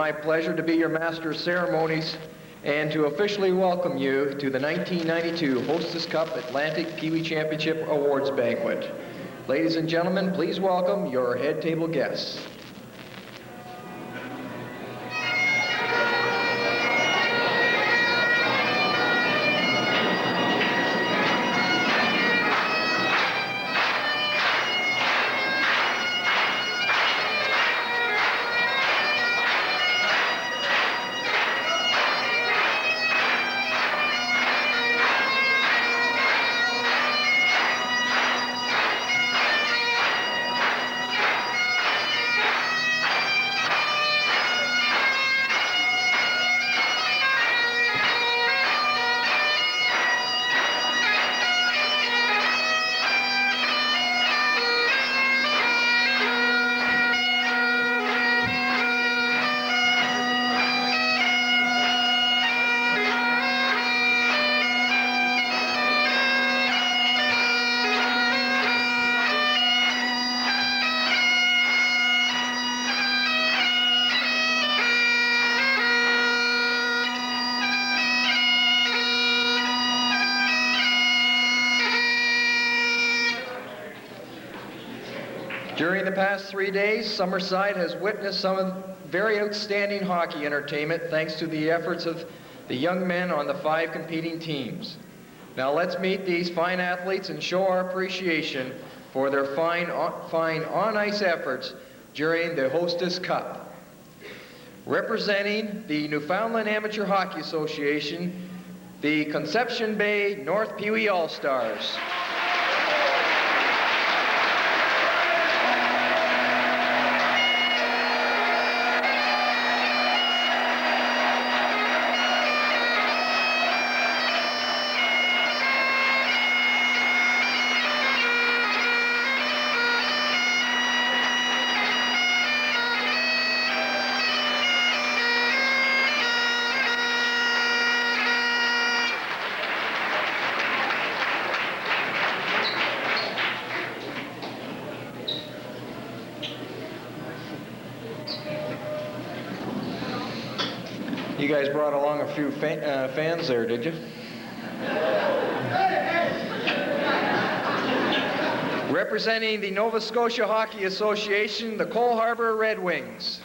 My pleasure to be your master of ceremonies and to officially welcome you to the 1992 Hostess Cup Atlantic Pee Wee Championship Awards Banquet. Ladies and gentlemen, please welcome your head table guests. During the past 3 days, Summerside has witnessed some very outstanding hockey entertainment thanks to the efforts of the young men on the 5 competing teams. Now let's meet these fine athletes and show our appreciation for their fine on-ice efforts during the Hostess Cup. Representing the Newfoundland Amateur Hockey Association, the Conception Bay North Pee Wee All-Stars. You guys brought along a few fans there, did you? Representing the Nova Scotia Hockey Association, the Cole Harbour Red Wings.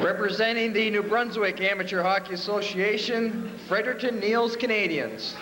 Representing the New Brunswick Amateur Hockey Association, Fredericton Niels Canadians.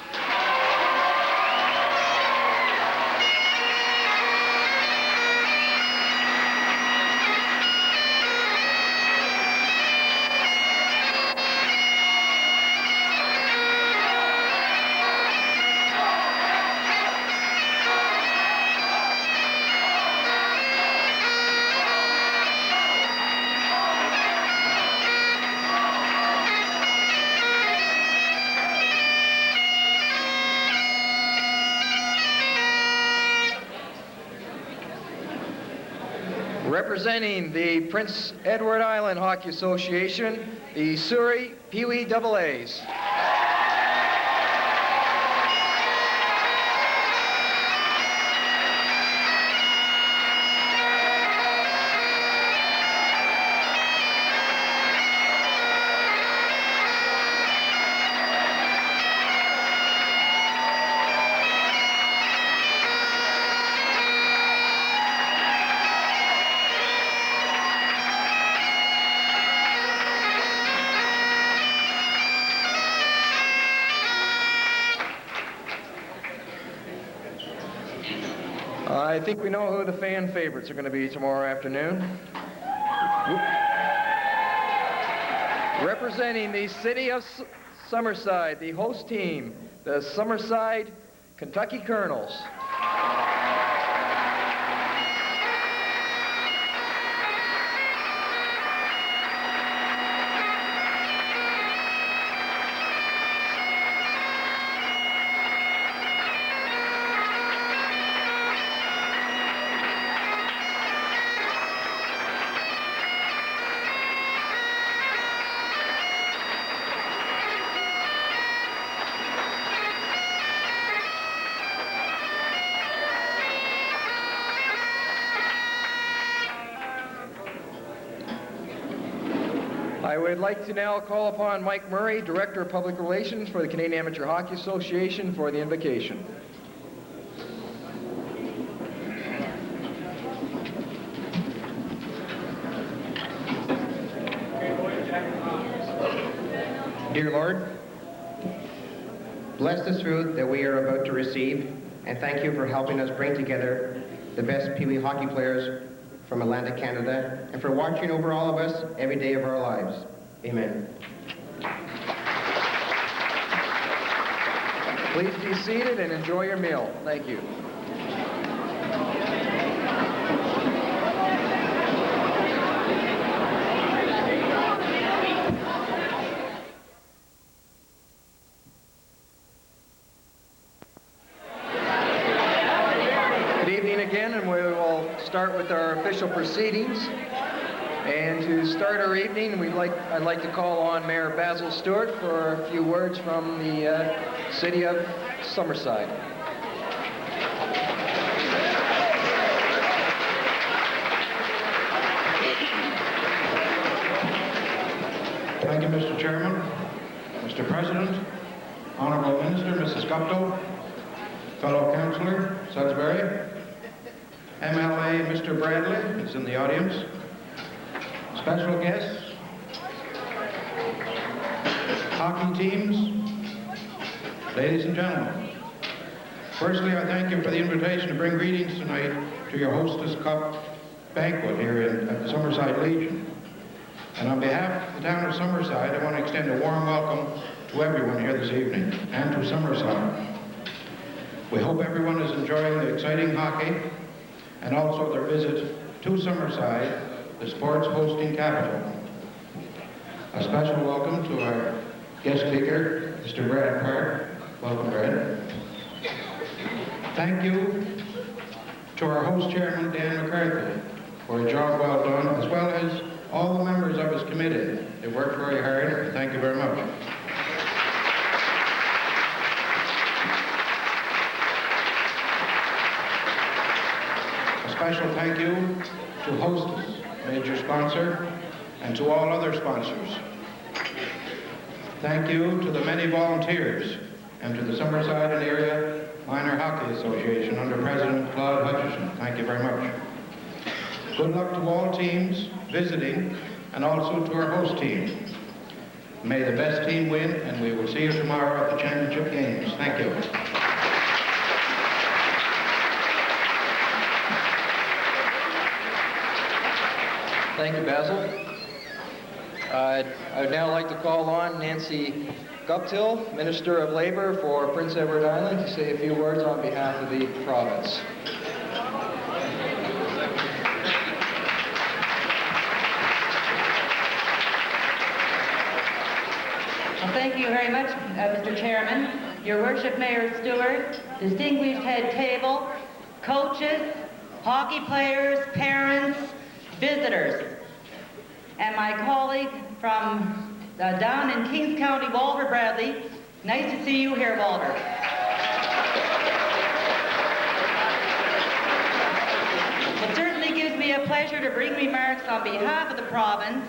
Representing the Prince Edward Island Hockey Association, the Surrey Pee Wee Double A's. I think we know who the fan favorites are going to be tomorrow afternoon. Representing the city of Summerside, the host team, the Summerside Kentucky Colonels. I would like to now call upon Mike Murray, Director of Public Relations for the Canadian Amateur Hockey Association, for the invocation. Dear Lord, bless this food that we are about to receive, and thank you for helping us bring together the best Pee Wee hockey players from Atlantic Canada, and for watching over all of us every day of our lives. Amen. Please be seated and enjoy your meal. Thank you. Good evening again, and we will start with our official proceedings. And to start our evening, I'd like to call on Mayor Basil Stewart for a few words from the city of Summerside. Thank you, Mr. Chairman, Mr. President, Honourable Minister, Mrs. Guptill, fellow Councillor Sudbury, MLA Mr. Bradley is in the audience, special guests, hockey teams, ladies and gentlemen. Firstly, I thank you for the invitation to bring greetings tonight to your Hostess Cup banquet here at the Summerside Legion. And on behalf of the town of Summerside, I want to extend a warm welcome to everyone here this evening and to Summerside. We hope everyone is enjoying the exciting hockey and also their visit to Summerside, the sports hosting capital. A special welcome to our guest speaker, Mr. Brad Park. Welcome, Brad. Thank you to our host chairman, Dan McCarthy, for a job well done, as well as all the members of his committee. They worked very hard. Thank you very much. A special thank you to Hostess, major sponsor, and to all other sponsors. Thank you to the many volunteers and to the Summerside and Area Minor Hockey Association under President Claude Hutchison. Thank you very much. Good luck to all teams visiting and also to our host team. May the best team win, and we will see you tomorrow at the championship games. Thank you. Thank you, Basil. I would now like to call on Nancy Guptill, Minister of Labor for Prince Edward Island, to say a few words on behalf of the province. Well, thank you very much, Mr. Chairman, Your Worship Mayor Stewart, distinguished head table, coaches, hockey players, parents, visitors, and my colleague from down in Kings County, Walter Bradley. Nice to see you here, Walter. It certainly gives me a pleasure to bring remarks on behalf of the province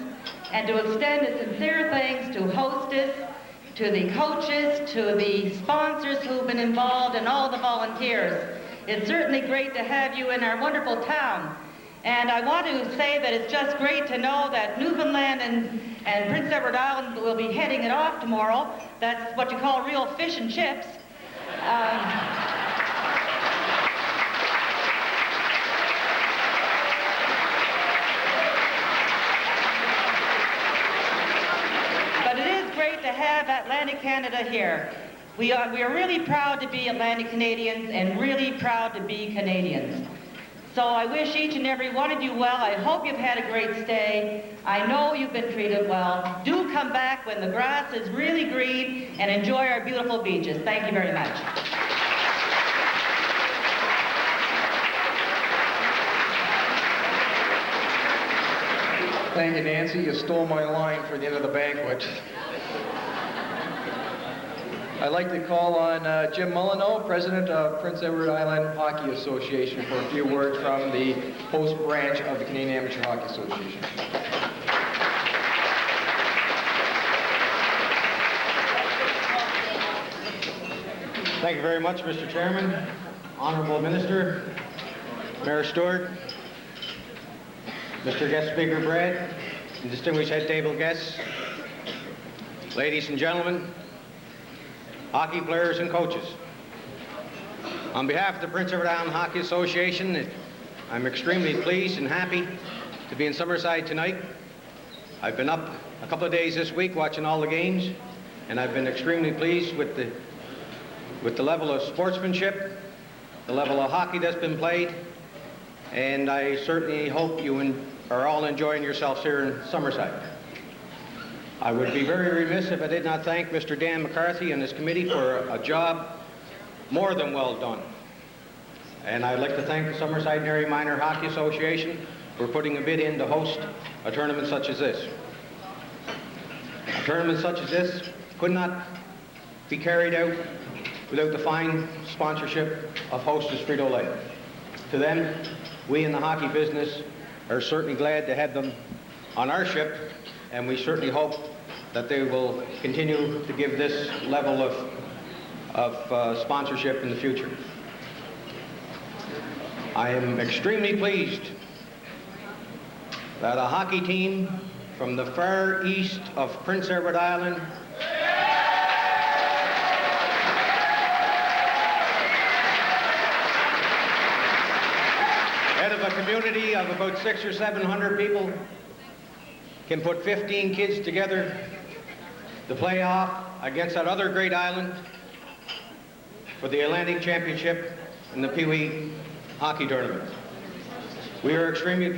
and to extend a sincere thanks to Hostess, to the coaches, to the sponsors who've been involved, and all the volunteers. It's certainly great to have you in our wonderful town. And I want to say that it's just great to know that Newfoundland and Prince Edward Island will be heading it off tomorrow. That's what you call real fish and chips. Atlantic Canada here. We are really proud to be Atlantic Canadians and really proud to be Canadians. So I wish each and every one of you well. I hope you've had a great stay. I know you've been treated well. Do come back when the grass is really green and enjoy our beautiful beaches. Thank you very much. Thank you, Nancy. You stole my line for the end of the banquet. I'd like to call on Jim Mullino, President of Prince Edward Island Hockey Association, for a few words from the host branch of the Canadian Amateur Hockey Association. Thank you very much, Mr. Chairman, Honorable Minister, Mayor Stewart, Mr. Guest Speaker Brad, and distinguished head table guests, ladies and gentlemen, hockey players and coaches. On behalf of the Prince Edward Island Hockey Association, I'm extremely pleased and happy to be in Summerside tonight. I've been up a couple of days this week watching all the games, and I've been extremely pleased with the level of sportsmanship, the level of hockey that's been played, and I certainly hope you are all enjoying yourselves here in Summerside. I would be very remiss if I did not thank Mr. Dan McCarthy and his committee for a job more than well done. And I'd like to thank the Summerside and Area Minor Hockey Association for putting a bid in to host a tournament such as this. A tournament such as this could not be carried out without the fine sponsorship of Hostess Frito-Lay. To them, we in the hockey business are certainly glad to have them on our ship, and we certainly hope that they will continue to give this level of sponsorship in the future. I am extremely pleased that a hockey team from the far east of Prince Edward Island out of a community of about 600 or 700 people can put 15 kids together to play off against that other great island for the Atlantic Championship in the Pee Wee hockey tournament. We are extremely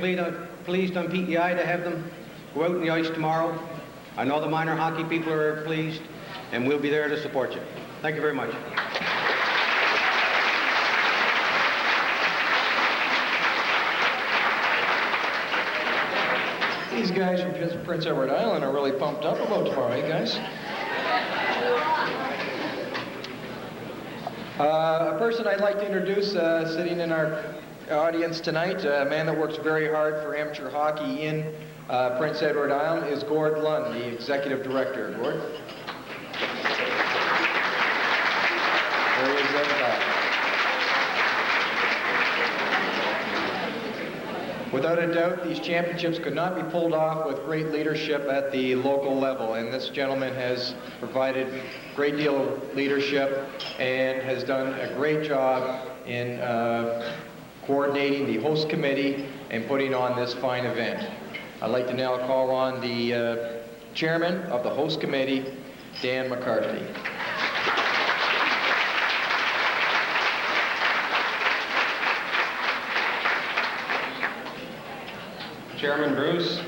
pleased on PEI to have them go out in the ice tomorrow. I know the minor hockey people are pleased, and we'll be there to support you. Thank you very much. These guys from Prince Edward Island are really pumped up about tomorrow, eh, guys? A person I'd like to introduce sitting in our audience tonight, a man that works very hard for amateur hockey in Prince Edward Island, is Gord Lund, the Executive Director. Gord? There he is at the back. Without a doubt, these championships could not be pulled off with great leadership at the local level, and this gentleman has provided a great deal of leadership and has done a great job in coordinating the host committee and putting on this fine event. I'd like to now call on the chairman of the host committee, Dan McCarthy. Chairman Bruce,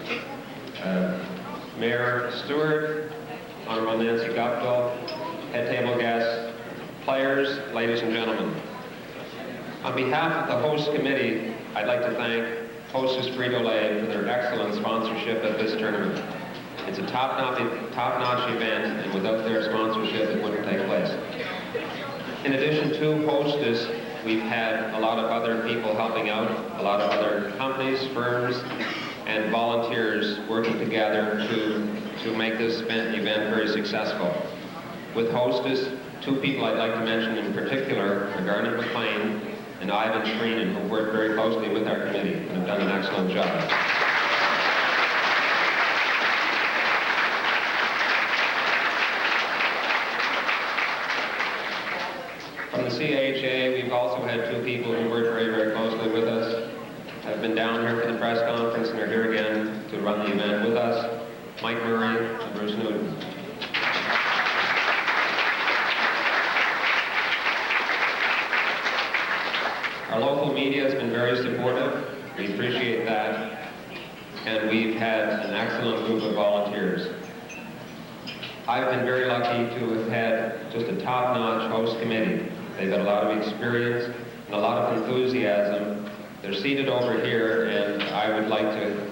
Mayor Stewart, Honorable Nancy Guptill, head table guests, players, ladies and gentlemen. On behalf of the host committee, I'd like to thank Hostess Frito-Lay for their excellent sponsorship of this tournament. It's a top-notch event, and without their sponsorship, it wouldn't take place. In addition to Hostess, we've had a lot of other people helping out, a lot of other companies, firms, and volunteers working together to make this event very successful. With Hostess, two people I'd like to mention in particular are Garnet McLean and Ivan Shreenan, who work very closely with our committee and have done an excellent job. From the CAHA, we've also had two people who work very, very closely with us. Have been down here for the press conference and are here again to run the event with us. Mike Murray and Bruce Newton. Our local media has been very supportive. We appreciate that. And we've had an excellent group of volunteers. I've been very lucky to have had just a top-notch host committee. They've got a lot of experience and a lot of enthusiasm. They're seated over here, and I would like to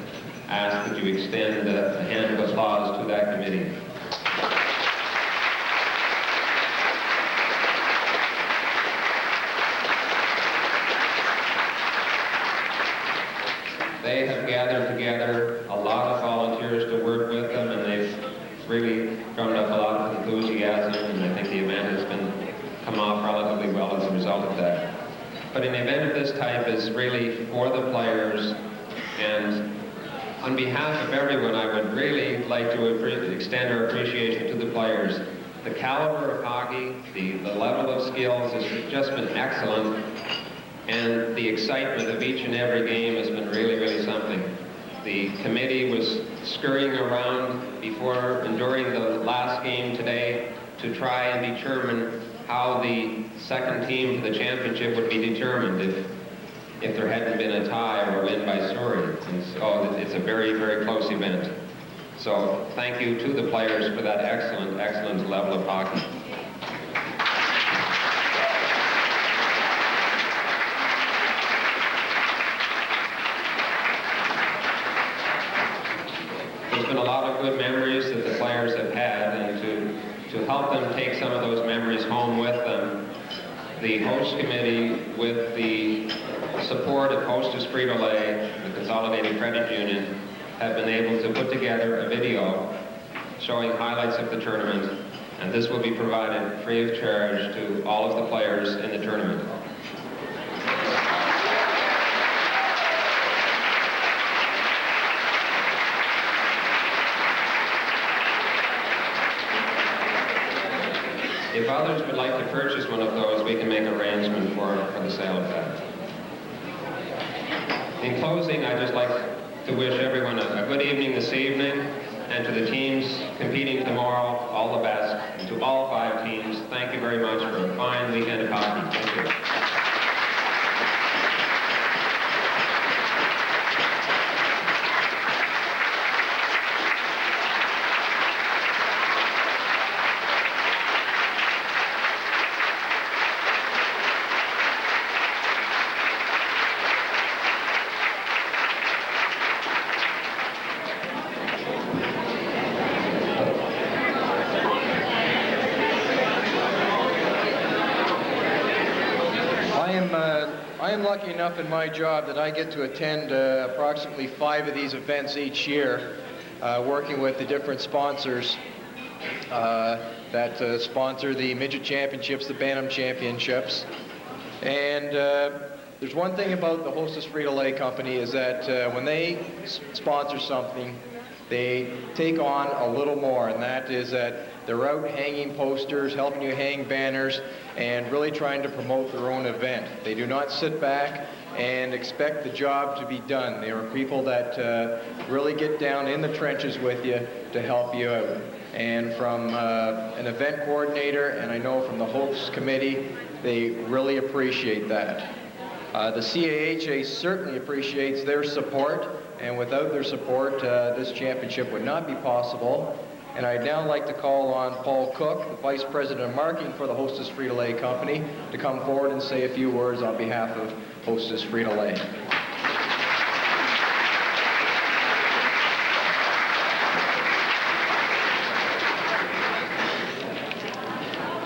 ask that you extend a hand of applause to that committee. They have gathered together a lot of volunteers to work with them, and they've really drummed up a lot of enthusiasm, and I think the event has come off relatively well as a result of that. But an event of this type is really for the players, and on behalf of everyone, I would really like to extend our appreciation to the players. The caliber of hockey, the level of skills has just been excellent, and the excitement of each and every game has been really, really something. The committee was scurrying around before and during the last game today to try and determine how the second team for the championship would be determined if there hadn't been a tie or a win by Surrey. And so it's a very, very close event. So thank you to the players for that excellent, excellent level of hockey. There's been a lot of good memories that the players have had, and to help them take some of those memories home with them, the host committee, with the support of Hostess Frito-Lay, the Consolidated Credit Union, have been able to put together a video showing highlights of the tournament, and this will be provided free of charge to all of the players in the tournament. If others would like to purchase one of those, we can make arrangement for the sale of that. In closing, I'd just like to wish everyone a good evening this evening, and to the teams competing tomorrow, all the best. And to all 5 teams, thank you very much for a fine weekend of hockey. Thank you. I am lucky enough in my job that I get to attend approximately 5 of these events each year, working with the different sponsors that sponsor the midget championships, the Bantam championships. And there's one thing about the Hostess Frito-Lay company is that when they sponsor something, they take on a little more, and that is that they're out hanging posters, helping you hang banners, and really trying to promote their own event. They do not sit back and expect the job to be done. They are people that really get down in the trenches with you to help you out. And from an event coordinator, and I know from the host committee, they really appreciate that. The CAHA certainly appreciates their support, and without their support, this championship would not be possible. And I'd now like to call on Paul Cook, the Vice President of Marketing for the Hostess Frito-Lay Company, to come forward and say a few words on behalf of Hostess Frito-Lay.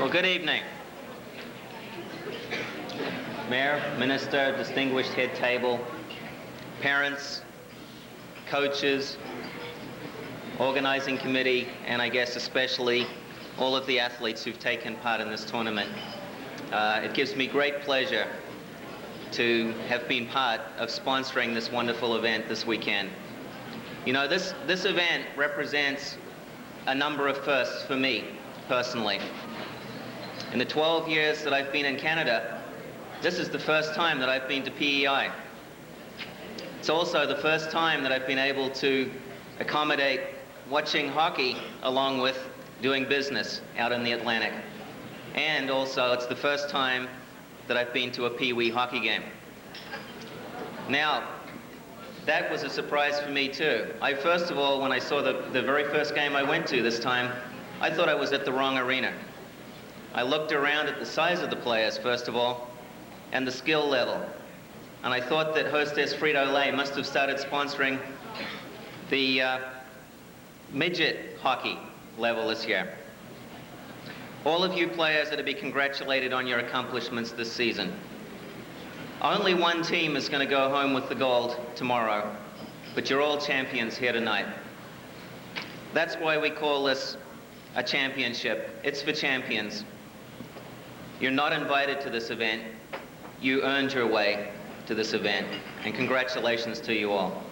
Well, good evening. Mayor, Minister, distinguished head table, parents, coaches, organizing committee, and I guess especially all of the athletes who've taken part in this tournament. It gives me great pleasure to have been part of sponsoring this wonderful event this weekend. You know, this event represents a number of firsts for me, personally. In the 12 years that I've been in Canada, this is the first time that I've been to PEI. It's also the first time that I've been able to accommodate watching hockey along with doing business out in the Atlantic. And also, it's the first time that I've been to a Pee Wee hockey game. Now, that was a surprise for me too. First of all, when I saw the very first game I went to this time, I thought I was at the wrong arena. I looked around at the size of the players, first of all, and the skill level. And I thought that Hostess Frito-Lay must have started sponsoring the midget hockey level this year. All of you players are to be congratulated on your accomplishments this season. Only one team is going to go home with the gold tomorrow, but you're all champions here tonight. That's why we call this a championship. It's for champions. You're not invited to this event. You earned your way to this event, and congratulations to you all.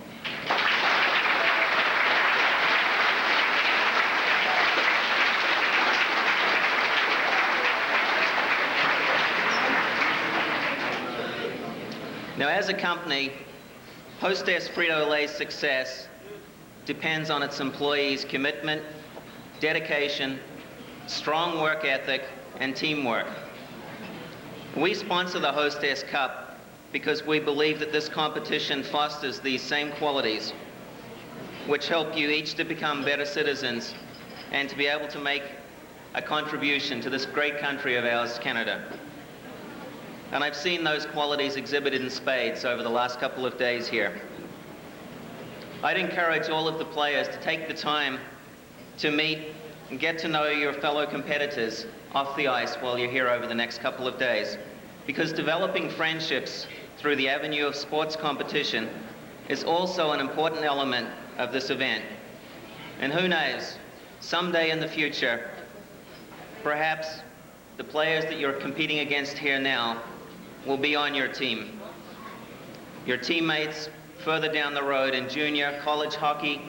Now, as a company, Hostess Frito-Lay's success depends on its employees' commitment, dedication, strong work ethic, and teamwork. We sponsor the Hostess Cup because we believe that this competition fosters these same qualities, which help you each to become better citizens and to be able to make a contribution to this great country of ours, Canada. And I've seen those qualities exhibited in spades over the last couple of days here. I'd encourage all of the players to take the time to meet and get to know your fellow competitors off the ice while you're here over the next couple of days, because developing friendships through the avenue of sports competition is also an important element of this event. And who knows, someday in the future, perhaps the players that you're competing against here now will be on your team. Your teammates further down the road in junior, college hockey,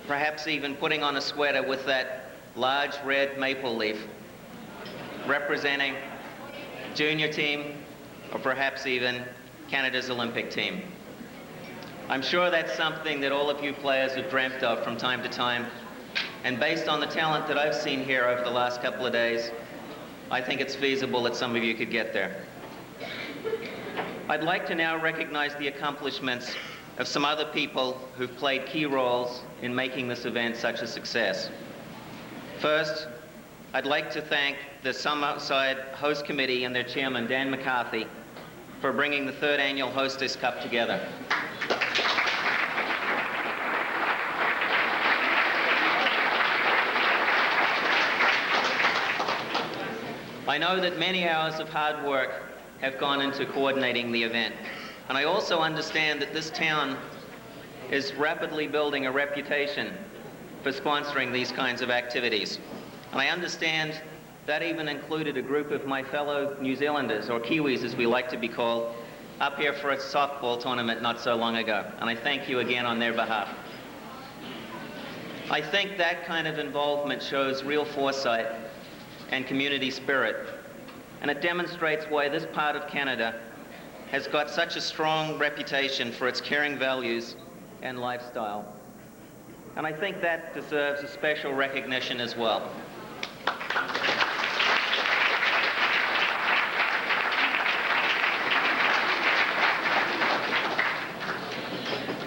perhaps even putting on a sweater with that large red maple leaf representing junior team, or perhaps even Canada's Olympic team. I'm sure that's something that all of you players have dreamt of from time to time, and based on the talent that I've seen here over the last couple of days, I think it's feasible that some of you could get there. I'd like to now recognize the accomplishments of some other people who've played key roles in making this event such a success. First, I'd like to thank the Summerside Host Committee and their chairman, Dan McCarthy, for bringing the third annual Hostess Cup together. I know that many hours of hard work have gone into coordinating the event, and I also understand that this town is rapidly building a reputation for sponsoring these kinds of activities. And I understand that even included a group of my fellow New Zealanders, or Kiwis as we like to be called, up here for a softball tournament not so long ago. And I thank you again on their behalf. I think that kind of involvement shows real foresight and community spirit. And it demonstrates why this part of Canada has got such a strong reputation for its caring values and lifestyle. And I think that deserves a special recognition as well.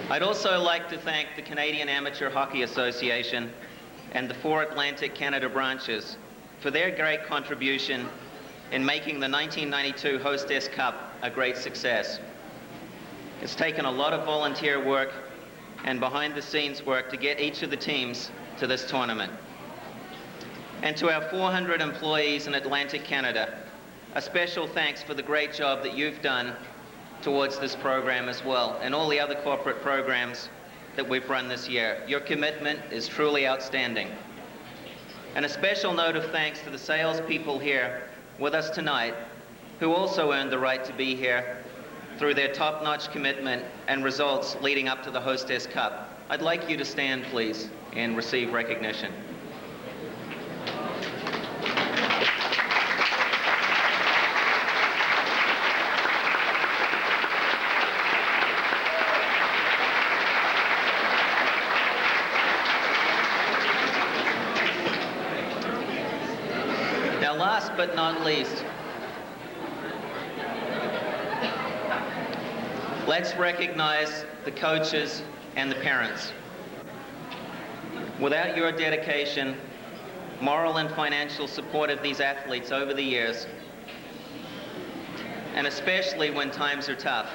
I'd also like to thank the Canadian Amateur Hockey Association and the 4 Atlantic Canada branches for their great contribution in making the 1992 Hostess Cup a great success. It's taken a lot of volunteer work and behind-the-scenes work to get each of the teams to this tournament. And to our 400 employees in Atlantic Canada, a special thanks for the great job that you've done towards this program as well, and all the other corporate programs that we've run this year. Your commitment is truly outstanding. And a special note of thanks to the salespeople here with us tonight, who also earned the right to be here through their top-notch commitment and results leading up to the Hostess Cup. I'd like you to stand, please, and receive recognition. Now, last but not least, Let's recognize the coaches and the parents. Without your dedication, moral and financial support of these athletes over the years, and especially when times are tough,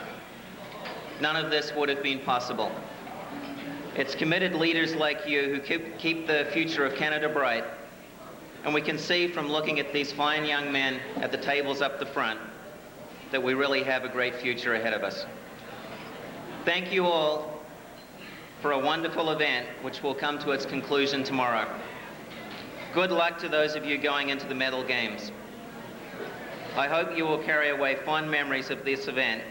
none of this would have been possible. It's committed leaders like you who keep the future of Canada bright, and we can see from looking at these fine young men at the tables up the front that we really have a great future ahead of us. Thank you all for a wonderful event which will come to its conclusion tomorrow. Good luck to those of you going into the medal games. I hope you will carry away fond memories of this event,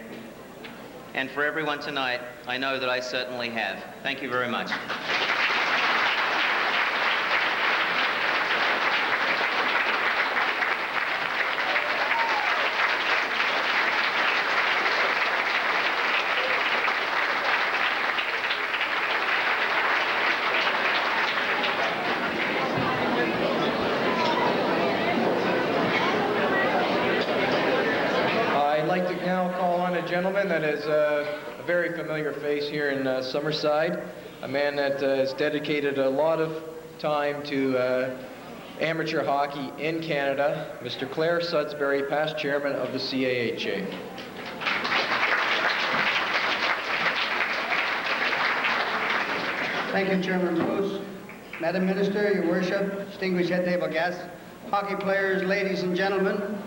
and for everyone tonight, I know that I certainly have. Thank you very much. I'd like to now call on a gentleman that is a very familiar face here in Summerside, a man that has dedicated a lot of time to amateur hockey in Canada, Mr. Claire Sudbury, past chairman of the CAHA. Thank you, Chairman Bruce. Madam Minister, Your Worship, distinguished head table guests, hockey players, ladies and gentlemen,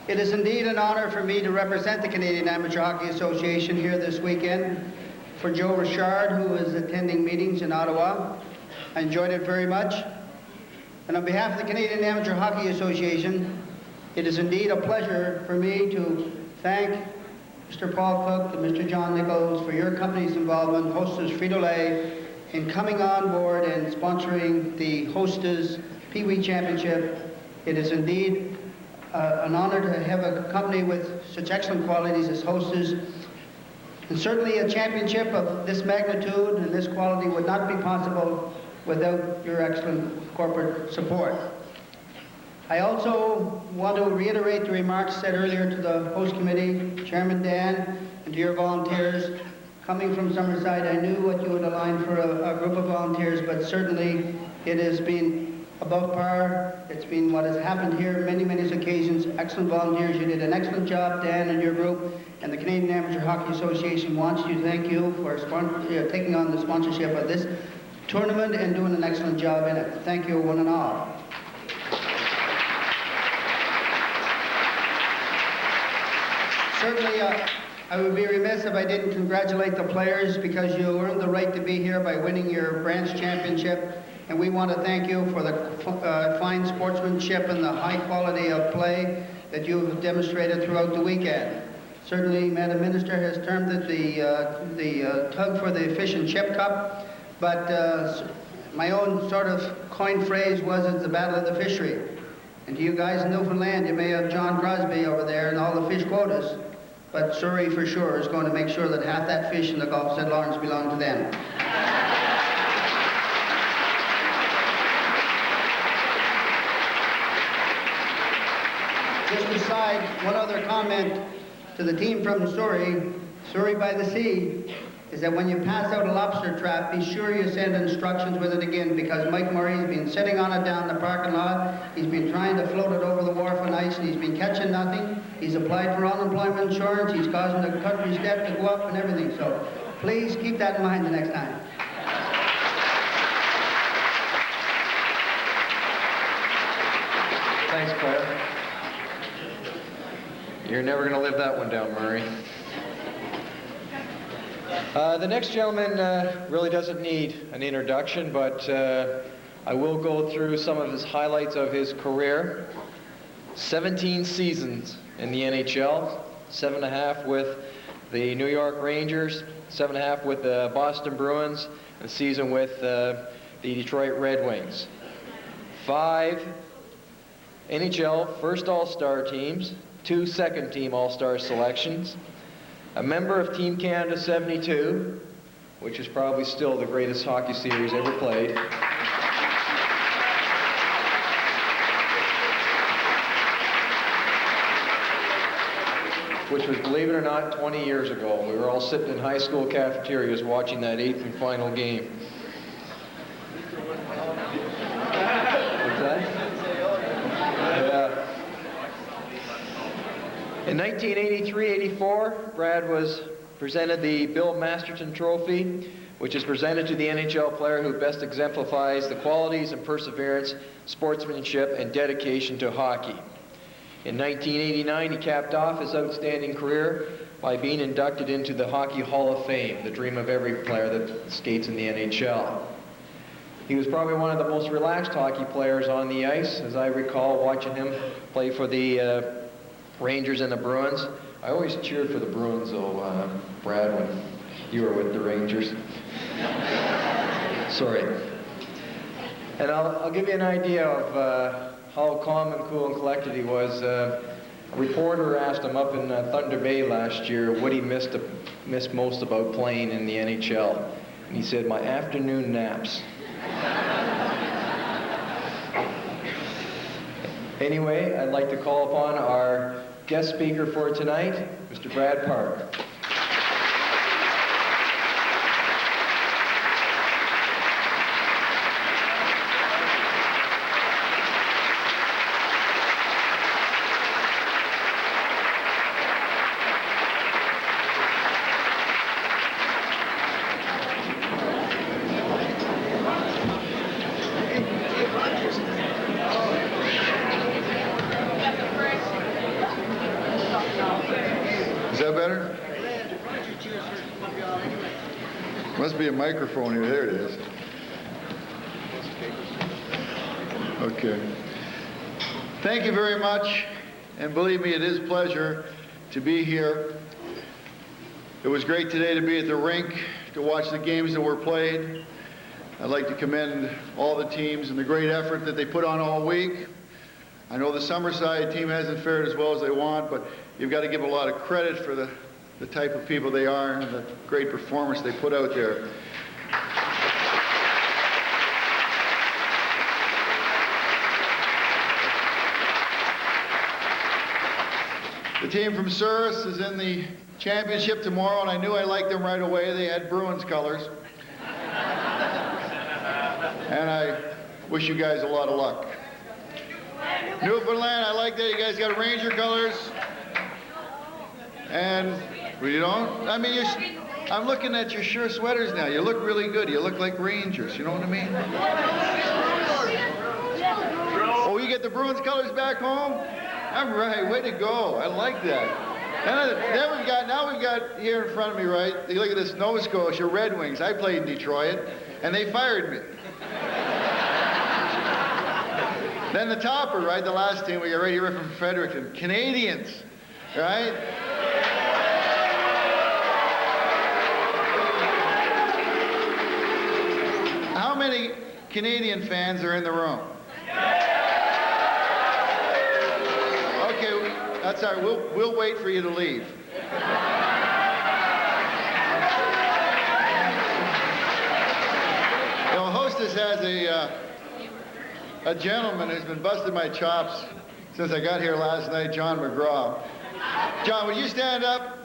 it is indeed an honor for me to represent the Canadian Amateur Hockey Association here this weekend. For Joe Richard, who is attending meetings in Ottawa, I enjoyed it very much. And on behalf of the Canadian Amateur Hockey Association, it is indeed a pleasure for me to thank Mr. Paul Cook and Mr. John Nichols for your company's involvement, Hostess Frito-Lay, in coming on board and sponsoring the Hostess Pee Wee Championship. It is indeed an honor to have a company with such excellent qualities as Hostess. And certainly a championship of this magnitude and this quality would not be possible without your excellent corporate support. I also want to reiterate the remarks said earlier to the host committee, Chairman Dan, and to your volunteers. Coming from Summerside, I knew what you would align for a group of volunteers, but certainly it has been above par. It's been what has happened here many, many occasions. Excellent volunteers. You did an excellent job, Dan, and your group. And the Canadian Amateur Hockey Association wants to thank you for taking on the sponsorship of this tournament and doing an excellent job in it. Thank you, one and all. Certainly, I would be remiss if I didn't congratulate the players, because you earned the right to be here by winning your branch championship. And we want to thank you for the fine sportsmanship and the high quality of play that you have demonstrated throughout the weekend. Certainly, Madam Minister has termed it the tug for the fish and chip cup, but my own sort of coined phrase was it's the battle of the fishery. And to you guys in Newfoundland, you may have John Crosby over there and all the fish quotas, but Surrey for sure is going to make sure that half that fish in the Gulf of St. Lawrence belong to them. Just aside, one other comment to the team from Surrey by the Sea, is that when you pass out a lobster trap, be sure you send instructions with it again, because Mike Murray's been sitting on it down the parking lot. He's been trying to float it over the wharf on ice, and he's been catching nothing. He's applied for unemployment insurance. He's causing the country's debt to go up and everything. So please keep that in mind the next time. Thanks, Claire. You're never going to live that one down, Murray. The next gentleman really doesn't need an introduction, but I will go through some of his highlights of his career. 17 seasons in the NHL, 7.5 with the New York Rangers, 7.5 with the Boston Bruins, and a season with the Detroit Red Wings. 5 NHL first All-Star teams, 2 second-team All-Star selections, a member of Team Canada 72, which is probably still the greatest hockey series ever played. which was, believe it or not, 20 years ago. We were all sitting in high school cafeterias watching that 8th and final game. What's that? Yeah. In 1983-84, Brad was presented the Bill Masterton Trophy, which is presented to the NHL player who best exemplifies the qualities and perseverance, sportsmanship, and dedication to hockey. In 1989, he capped off his outstanding career by being inducted into the Hockey Hall of Fame, the dream of every player that skates in the NHL. He was probably one of the most relaxed hockey players on the ice, as I recall watching him play for the Rangers and the Bruins. I always cheered for the Bruins, though, Brad, when you were with the Rangers. Sorry. And I'll give you an idea of how calm and cool and collected he was. A reporter asked him up in Thunder Bay last year what he missed most about playing in the NHL. And he said, "My afternoon naps." Anyway, I'd like to call upon our guest speaker for tonight, Mr. Brad Parker. Must be a microphone here. There it is. Okay. Thank you very much. And believe me, it is a pleasure to be here. It was great today to be at the rink, to watch the games that were played. I'd like to commend all the teams and the great effort that they put on all week. I know the Summerside team hasn't fared as well as they want, but you've got to give a lot of credit for the type of people they are and the great performance they put out there. The team from Souris is in the championship tomorrow, and I knew I liked them right away. They had Bruins colors. And I wish you guys a lot of luck. Newfoundland, I like that you guys got Ranger colors. And you don't? I mean, I'm looking at your shirt sweaters now. You look really good. You look like Rangers. You know what I mean? Oh, you get the Bruins colors back home? I'm right. Way to go. I like that. And then we've got here in front of me, right? You look at this Nova Scotia Red Wings. I played in Detroit, and they fired me. Then the topper, right? The last team we got right here from Fredericton. Canadians, right? How many Canadian fans are in the room? Okay, that's all right. We'll wait for you to leave. You know, Hostess has a gentleman who's been busting my chops since I got here last night, John McGraw. John, would you stand up?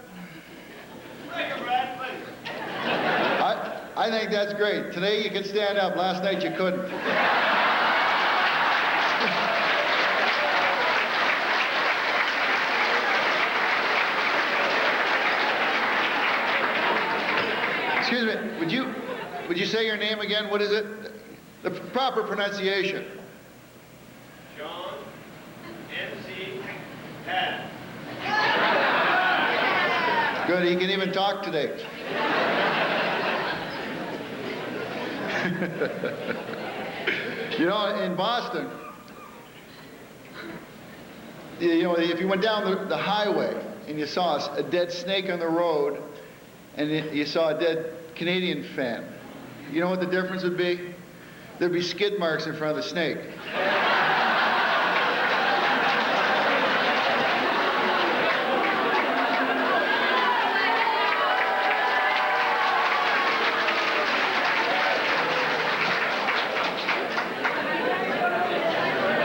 I think that's great. Today you can stand up. Last night you couldn't. Excuse me, would you say your name again? What is it? The proper pronunciation. John M.C. Pat. Good, he can even talk today. You know, in Boston, you know, if you went down the highway and you saw a dead snake on the road and you saw a dead Canadian fan, you know what the difference would be? There'd be skid marks in front of the snake.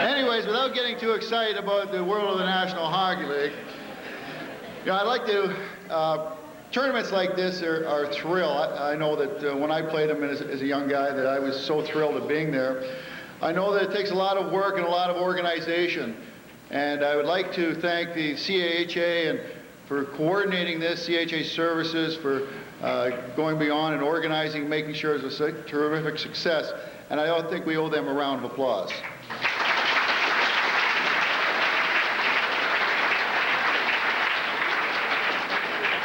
Anyways, without getting too excited about the world of the National Hockey League, You know, I like to, tournaments like this are a thrill. I know that when I played them as a young guy that I was so thrilled at being there. I know that it takes a lot of work and a lot of organization. And I would like to thank the CAHA and for coordinating this, CAHA Services for going beyond and organizing, making sure it was a terrific success. And I don't think we owe them a round of applause.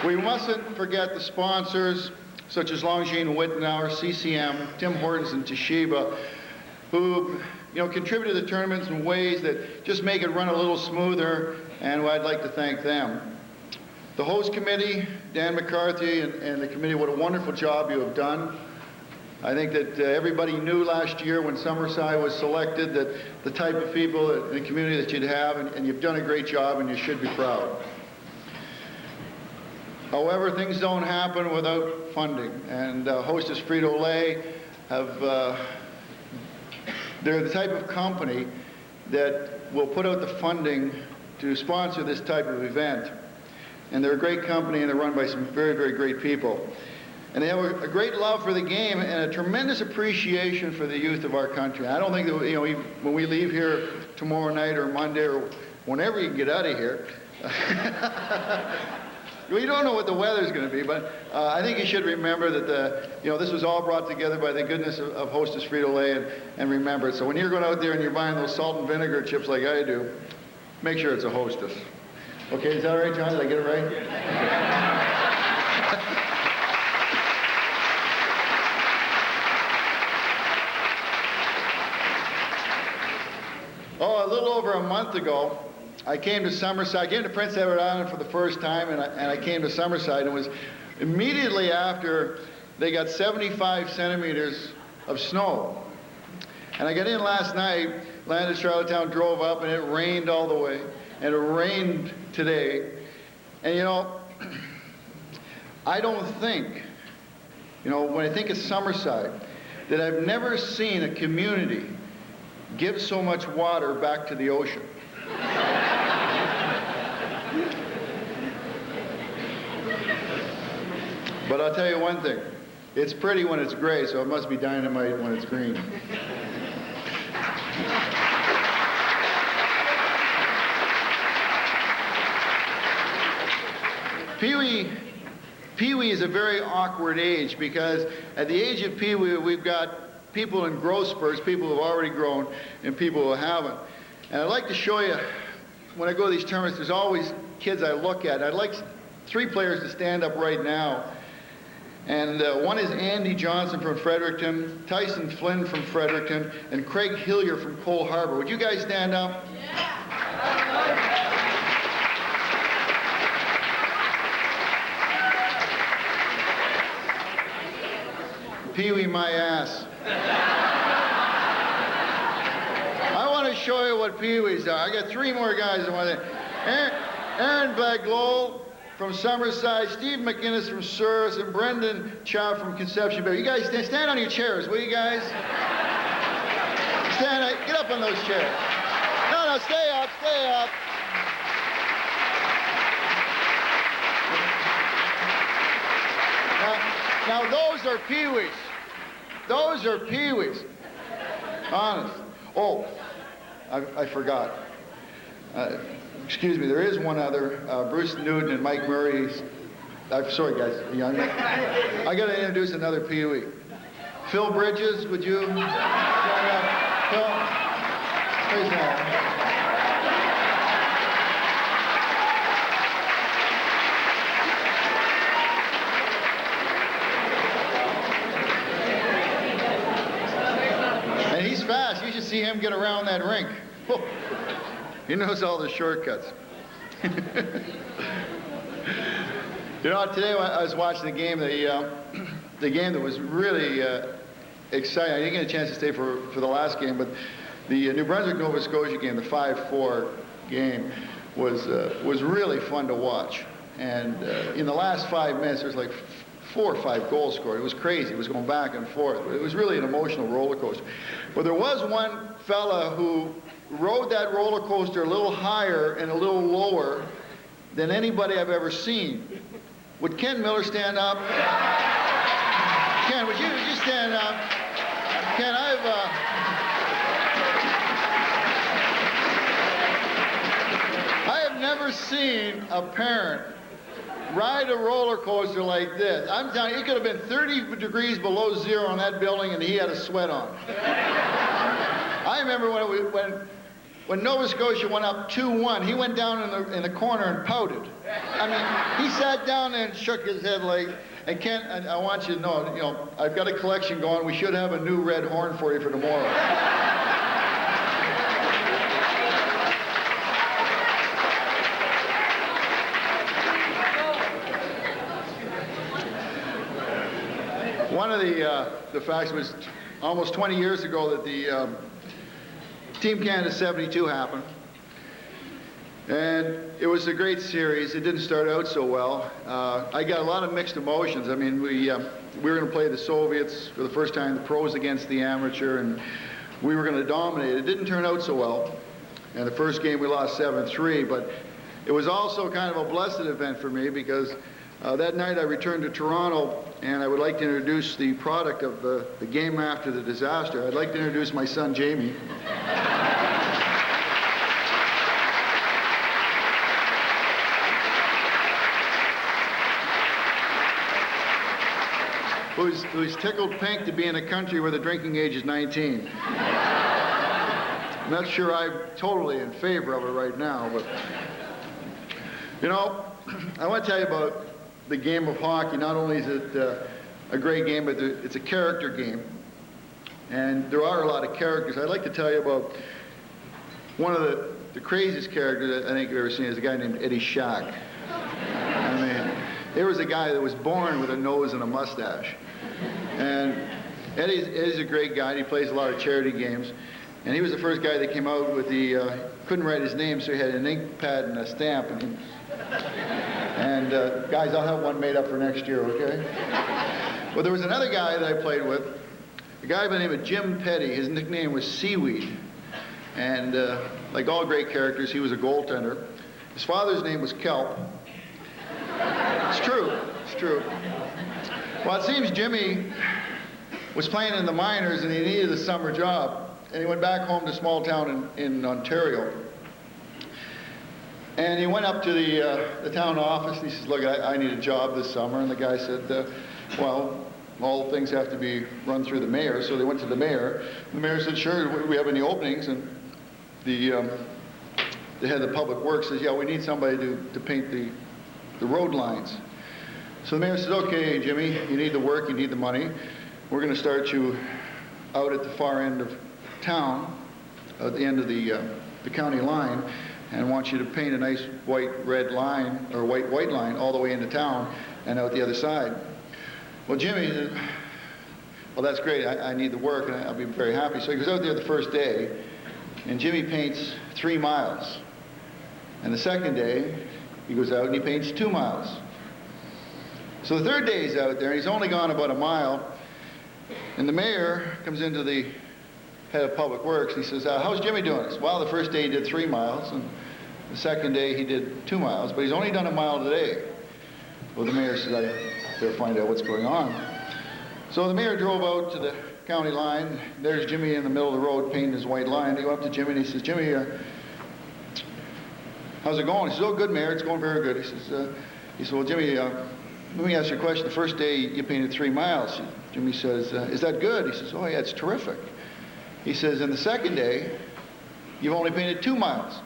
We mustn't forget the sponsors, such as Longines Wittenauer, CCM, Tim Hortons, and Toshiba, who contribute to the tournaments in ways that just make it run a little smoother, and I'd like to thank them. The host committee, Dan McCarthy and the committee, what a wonderful job you have done. I think that everybody knew last year when Summerside was selected that the type of people in the community that you'd have, and you've done a great job, and you should be proud. However, things don't happen without funding, and Hostess Frito-Lay they're the type of company that will put out the funding to sponsor this type of event. And they're a great company, and they're run by some very, very great people. And they have a great love for the game and a tremendous appreciation for the youth of our country. I don't think that, when we leave here tomorrow night or Monday or whenever you can get out of here, we don't know what the weather's going to be, but I think you should remember that this was all brought together by the goodness of Hostess Frito-Lay, and remember it. So when you're going out there and you're buying those salt and vinegar chips like I do, make sure it's a Hostess. Okay, is that all right, John? Did I get it right? Oh, a little over a month ago, I came to Summerside. I came to Prince Edward Island for the first time, and I came to Summerside. And it was immediately after they got 75 centimeters of snow. And I got in last night, landed Charlottetown, drove up, and it rained all the way. And it rained today. And I don't think, when I think of Summerside, that I've never seen a community give so much water back to the ocean. But I'll tell you one thing, it's pretty when it's gray, so it must be dynamite when it's green. Pee-wee is a very awkward age because at the age of Pee-wee, we've got people in growth spurts, people who have already grown, and people who haven't. And I'd like to show you, when I go to these tournaments, there's always kids I look at. I'd like 3 players to stand up right now. And one is Andy Johnson from Fredericton, Tyson Flynn from Fredericton, and Craig Hillier from Cole Harbour. Would you guys stand up? Yeah. Pee-wee my ass. I want to show you what Pee-wees are. I got 3 more guys. Aaron Baglow from Summerside, Steve McInnes from Souris, and Brendan Chow from Conception Bay. You guys stand on your chairs, will you guys? Get up on those chairs. No, stay up, stay up. Now those are Pee-wees. Those are Pee-wees. Honest. Oh, I forgot. Excuse me, there is one other. Bruce Newton and Mike Murray. I'm sorry, guys. I got to introduce another Pee-wee. Phil Bridges, would you? Stand up. Phil, please stand. And he's fast. You should see him get around that rink. Oh. He knows all the shortcuts. Today I was watching the game, the game that was really exciting. I didn't get a chance to stay for the last game, but the New Brunswick-Nova Scotia game, the 5-4 game, was really fun to watch. And in the last 5 minutes, there was like 4 or 5 goals scored. It was crazy. It was going back and forth. It was really an emotional roller coaster. But there was one fella who rode that roller coaster a little higher and a little lower than anybody I've ever seen. Would Ken Miller stand up? Ken, would you stand up? Ken, I have never seen a parent ride a roller coaster like this. I'm telling you, it could have been 30 degrees below zero in that building and he had a sweat on. I remember when Nova Scotia went up 2-1, he went down in the corner and pouted. I mean, he sat down there and shook his head like, and Ken, I want you to know, I've got a collection going. We should have a new red horn for you for tomorrow. One of the facts was almost 20 years ago that the Team Canada 72 happened. And it was a great series. It didn't start out so well. I got a lot of mixed emotions. I mean, we were going to play the Soviets for the first time, the pros against the amateur, and we were going to dominate. It didn't turn out so well. And the first game we lost 7-3, but it was also kind of a blessed event for me because that night I returned to Toronto, and I would like to introduce the product of the game after the disaster. I'd like to introduce my son, Jamie. Who's tickled pink to be in a country where the drinking age is 19. I'm not sure I'm totally in favor of it right now, but you know, I want to tell you about the game of hockey. Not only is it a great game, but it's a character game. And there are a lot of characters. I'd like to tell you about one of the craziest characters that I think you've ever seen is a guy named Eddie Shack. I mean, there was a guy that was born with a nose and a mustache. And Eddie's a great guy. He plays a lot of charity games. And he was the first guy that came out with couldn't write his name, so he had an ink pad and a stamp. And guys, I'll have one made up for next year, okay? Well, there was another guy that I played with, a guy by the name of Jim Petty. His nickname was Seaweed. And like all great characters, he was a goaltender. His father's name was Kelp. It's true. It's true. Well, it seems Jimmy was playing in the minors and he needed a summer job. And he went back home to a small town in Ontario. And he went up to the town office and he says, look, I need a job this summer. And the guy said, well, all things have to be run through the mayor. So they went to the mayor. The mayor said, sure, do we have any openings? And the head of the public works says, yeah, we need somebody to paint the road lines. So the mayor says, okay, Jimmy, you need the work, you need the money. We're going to start you out at the far end of town, at the end of the county line, and want you to paint a nice white-red line, or white line, all the way into town and out the other side. Well, Jimmy said, well, that's great. I need the work, and I'll be very happy. So he goes out there the first day, and Jimmy paints 3 miles. And the second day, he goes out and he paints 2 miles. So the third day he's out there, and he's only gone about a mile, and the mayor comes into the head of public works, and he says, how's Jimmy doing? He says, well, the first day he did 3 miles, and the second day he did 2 miles, but he's only done a mile today. Well, the mayor says, I better find out what's going on. So the mayor drove out to the county line. There's Jimmy in the middle of the road painting his white line. He went up to Jimmy and he says, Jimmy, how's it going? He says, oh, good, Mayor, it's going very good. He says, well, Jimmy, let me ask you a question. The first day you painted 3 miles. Jimmy says, is that good? He says, oh, yeah, it's terrific. He says, and the second day, you've only painted 2 miles.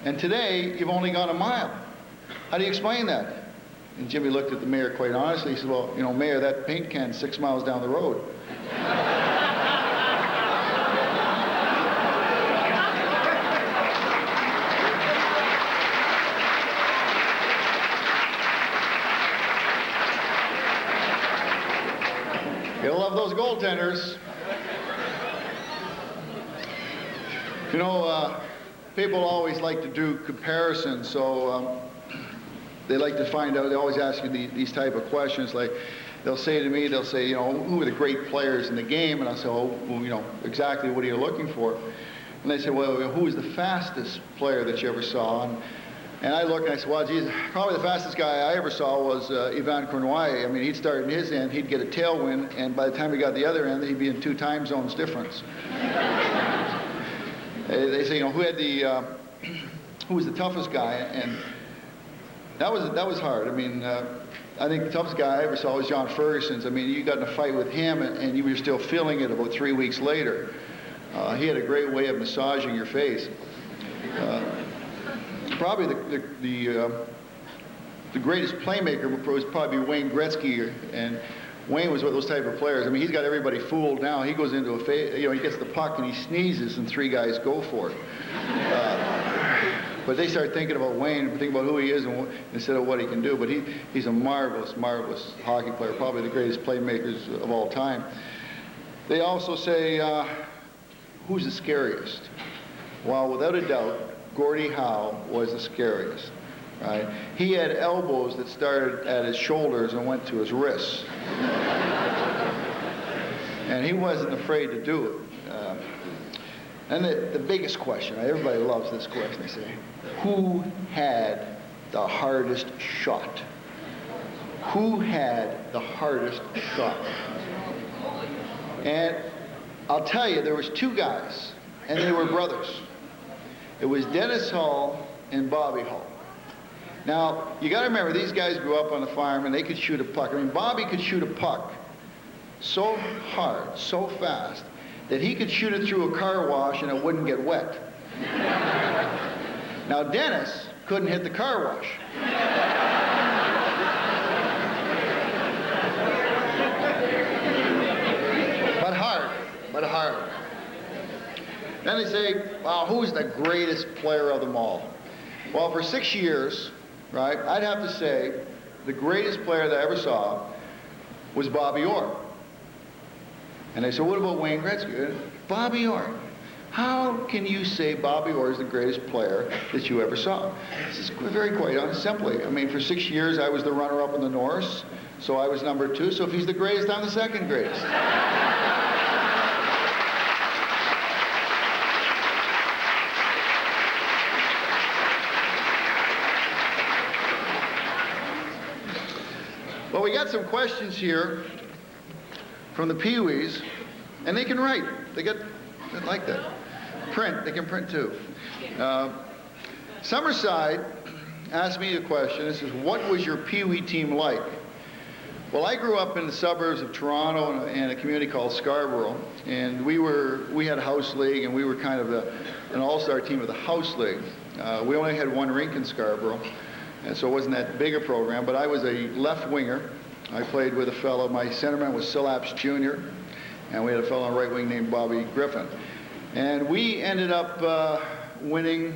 And today, you've only gone a mile. How do you explain that? And Jimmy looked at the mayor quite honestly. He said, well, you know, Mayor, that paint can's 6 miles down the road. You'll love those goaltenders. You know, people always like to do comparisons, so they like to find out, they always ask you these type of questions, like they'll say to me, they'll say, you know, who are the great players in the game? And I'll say, oh, well, you know, exactly what are you looking for? And they say, well, who is the fastest player that you ever saw? And And I looked and I said, well, geez, probably the fastest guy I ever saw was Ivan Cournoyer. I mean, he'd start in his end, he'd get a tailwind, and by the time he got the other end, he'd be in 2 time zones difference. They say, you know, who was the toughest guy? And that was hard. I mean, I think the toughest guy I ever saw was John Ferguson's. I mean, you got in a fight with him, and you were still feeling it about 3 weeks later. He had a great way of massaging your face. Probably the greatest playmaker was probably Wayne Gretzky, and Wayne was one of those type of players. I mean, he's got everybody fooled now. He goes into you know, he gets the puck and he sneezes, and 3 guys go for it. But they start thinking about Wayne, thinking about who he is instead of what he can do. But he's a marvelous, marvelous hockey player, probably the greatest playmakers of all time. They also say, who's the scariest? Well, without a doubt, Gordie Howe was the scariest, right? He had elbows that started at his shoulders and went to his wrists. And he wasn't afraid to do it. And the biggest question, everybody loves this question, they say, who had the hardest shot? Who had the hardest shot? And I'll tell you, there was 2 guys, and they were brothers. It was Dennis Hull and Bobby Hull. Now, you got to remember, these guys grew up on the farm, and they could shoot a puck. I mean, Bobby could shoot a puck so hard, so fast, that he could shoot it through a car wash and it wouldn't get wet. Now, Dennis couldn't hit the car wash. But hard. Then they say, well, who's the greatest player of them all? Well, for 6 years, right, I'd have to say the greatest player that I ever saw was Bobby Orr. And they said, what about Wayne Gretzky? Bobby Orr. How can you say Bobby Orr is the greatest player that you ever saw? This is very quite honest, simply. I mean, for 6 years, I was the runner-up in the Norris, so I was number 2. So if he's the greatest, I'm the second greatest. Well, we got some questions here from the Pee-wees, and they can write. They like that. Print, they can print too. Summerside asked me a question. It says, what was your Pee-wee team like? Well, I grew up in the suburbs of Toronto in a community called Scarborough, and we had a house league, and we were kind of an all-star team of the house league. We only had 1 rink in Scarborough, and so it wasn't that big a program, but I was a left winger. I played with a fellow, my centerman was Silaps Jr., and we had a fellow on right wing named Bobby Griffin. And we ended up winning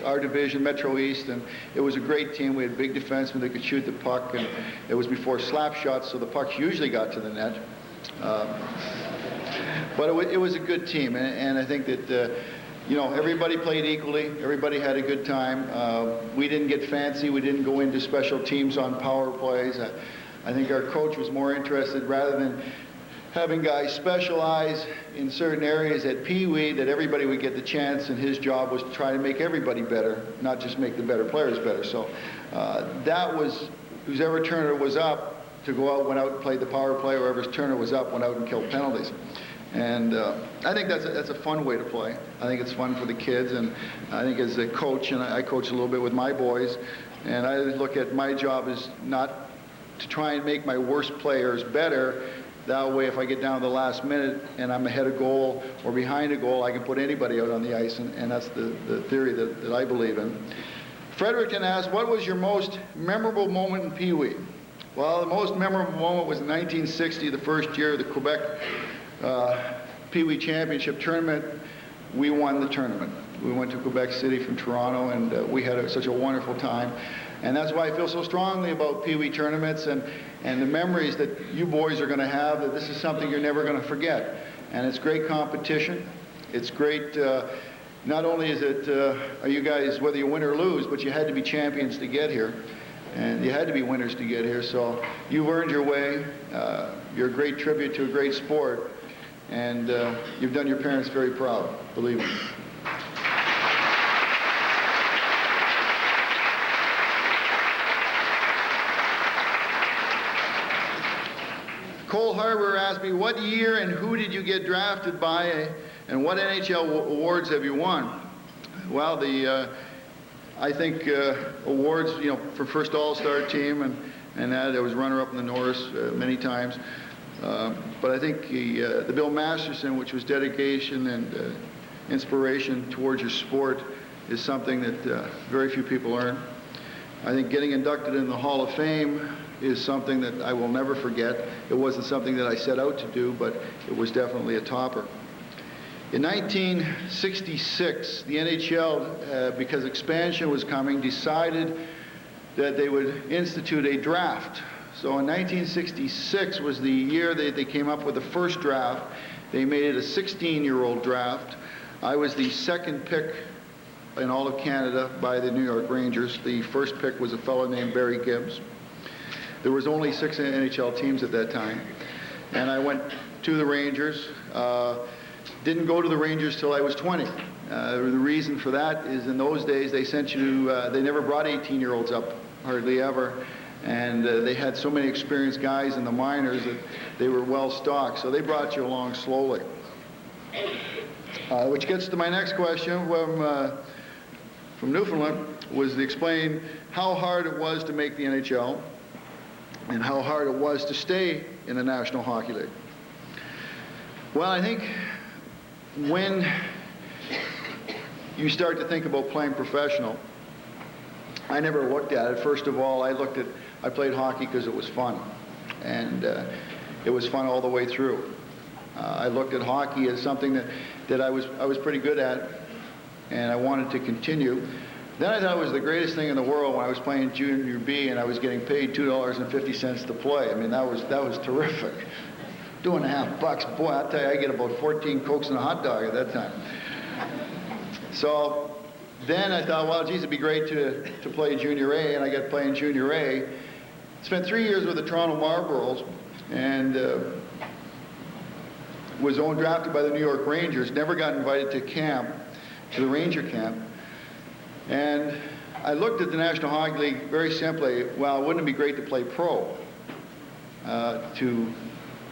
our division, Metro East, and it was a great team. We had big defensemen that could shoot the puck, and it was before slap shots, so the pucks usually got to the net. But it was a good team, and I think that you know, everybody played equally. Everybody had a good time. We didn't get fancy. We didn't go into special teams on power plays. I think our coach was more interested, rather than having guys specialize in certain areas at Pee-wee, that everybody would get the chance, and his job was to try to make everybody better, not just make the better players better. So that was, whoever turner was up to go out, went out and played the power play, whoever's turner was up, went out and killed penalties. And I think that's a fun way to play. I think it's fun for the kids, and I think as a coach, and I coach a little bit with my boys, and I look at my job as not to try and make my worst players better. That way, if I get down to the last minute and I'm ahead of goal or behind a goal, I can put anybody out on the ice, and that's the theory that I believe in. Fredericton asked, what was your most memorable moment in Pee-wee? Well, the most memorable moment was in 1960, the first year of the Quebec Pee-wee Championship tournament. We won the tournament. We went to Quebec City from Toronto, and we had such a wonderful time. And that's why I feel so strongly about Pee-wee tournaments and the memories that you boys are going to have, that this is something you're never going to forget. And it's great competition. It's great, not only is it, are you guys, whether you win or lose, but you had to be champions to get here. And you had to be winners to get here. So you've earned your way. You're a great tribute to a great sport. And you've done your parents very proud, believe me. Cole Harbour asked me, what year and who did you get drafted by, and what NHL awards have you won? Well, I think awards, for first All-Star team, and that I was runner-up in the Norris many times. But I think the Bill Masterson, which was dedication and inspiration towards your sport, is something that very few people earn. I think getting inducted in the Hall of Fame is something that I will never forget. It wasn't something that I set out to do, but it was definitely a topper. In 1966, the NHL, because expansion was coming, decided that they would institute a draft. So in 1966 was the year they came up with the first draft. They made it a 16-year-old draft. I was the second pick in all of Canada by the New York Rangers. The first pick was a fellow named Barry Gibbs. There was only 6 NHL teams at that time. And I went to the Rangers. Didn't go to the Rangers till I was 20. The reason for that is in those days they sent you, they never brought 18-year-olds up, hardly ever. And they had so many experienced guys in the minors that they were well stocked. So they brought you along slowly. Which gets to my next question from Newfoundland, was to explain how hard it was to make the NHL and how hard it was to stay in the National Hockey League. Well, I think when you start to think about playing professional, I never looked at it. First of all, I played hockey because it was fun, and it was fun all the way through. I looked at hockey as something that I was pretty good at, and I wanted to continue. Then I thought it was the greatest thing in the world when I was playing Junior B and I was getting paid $2.50 to play. I mean, that was terrific. $2.50, boy, I'll tell you, I get about 14 Cokes and a hot dog at that time. So then I thought, well, geez, it'd be great to play Junior A, and I got playing Junior A. Spent 3 years with the Toronto Marlboros, and was drafted by the New York Rangers. Never got invited to camp, to the Ranger camp. And I looked at the National Hockey League very simply, well, wouldn't it be great to play pro? To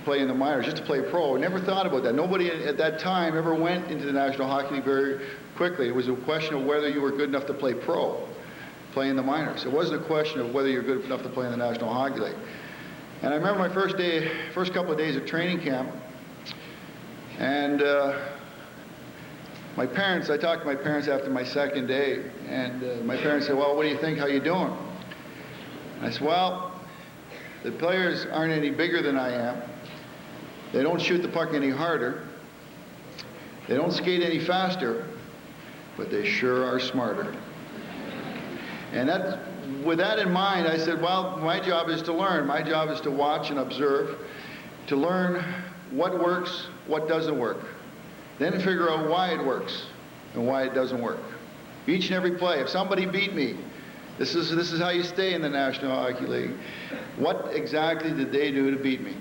play in the minors, just to play pro. I never thought about that. Nobody at that time ever went into the National Hockey League very quickly. It was a question of whether you were good enough to play pro, play in the minors. It wasn't a question of whether you're good enough to play in the National Hockey League. And I remember my first couple of days of training camp, and I talked to my parents after my second day, and my parents said, well, what do you think? How you doing? And I said, well, the players aren't any bigger than I am. They don't shoot the puck any harder. They don't skate any faster, but they sure are smarter. And with that in mind, I said, well, my job is to learn. My job is to watch and observe, to learn what works, what doesn't work. Then figure out why it works and why it doesn't work. Each and every play. If somebody beat me, this is how you stay in the National Hockey League. What exactly did they do to beat me?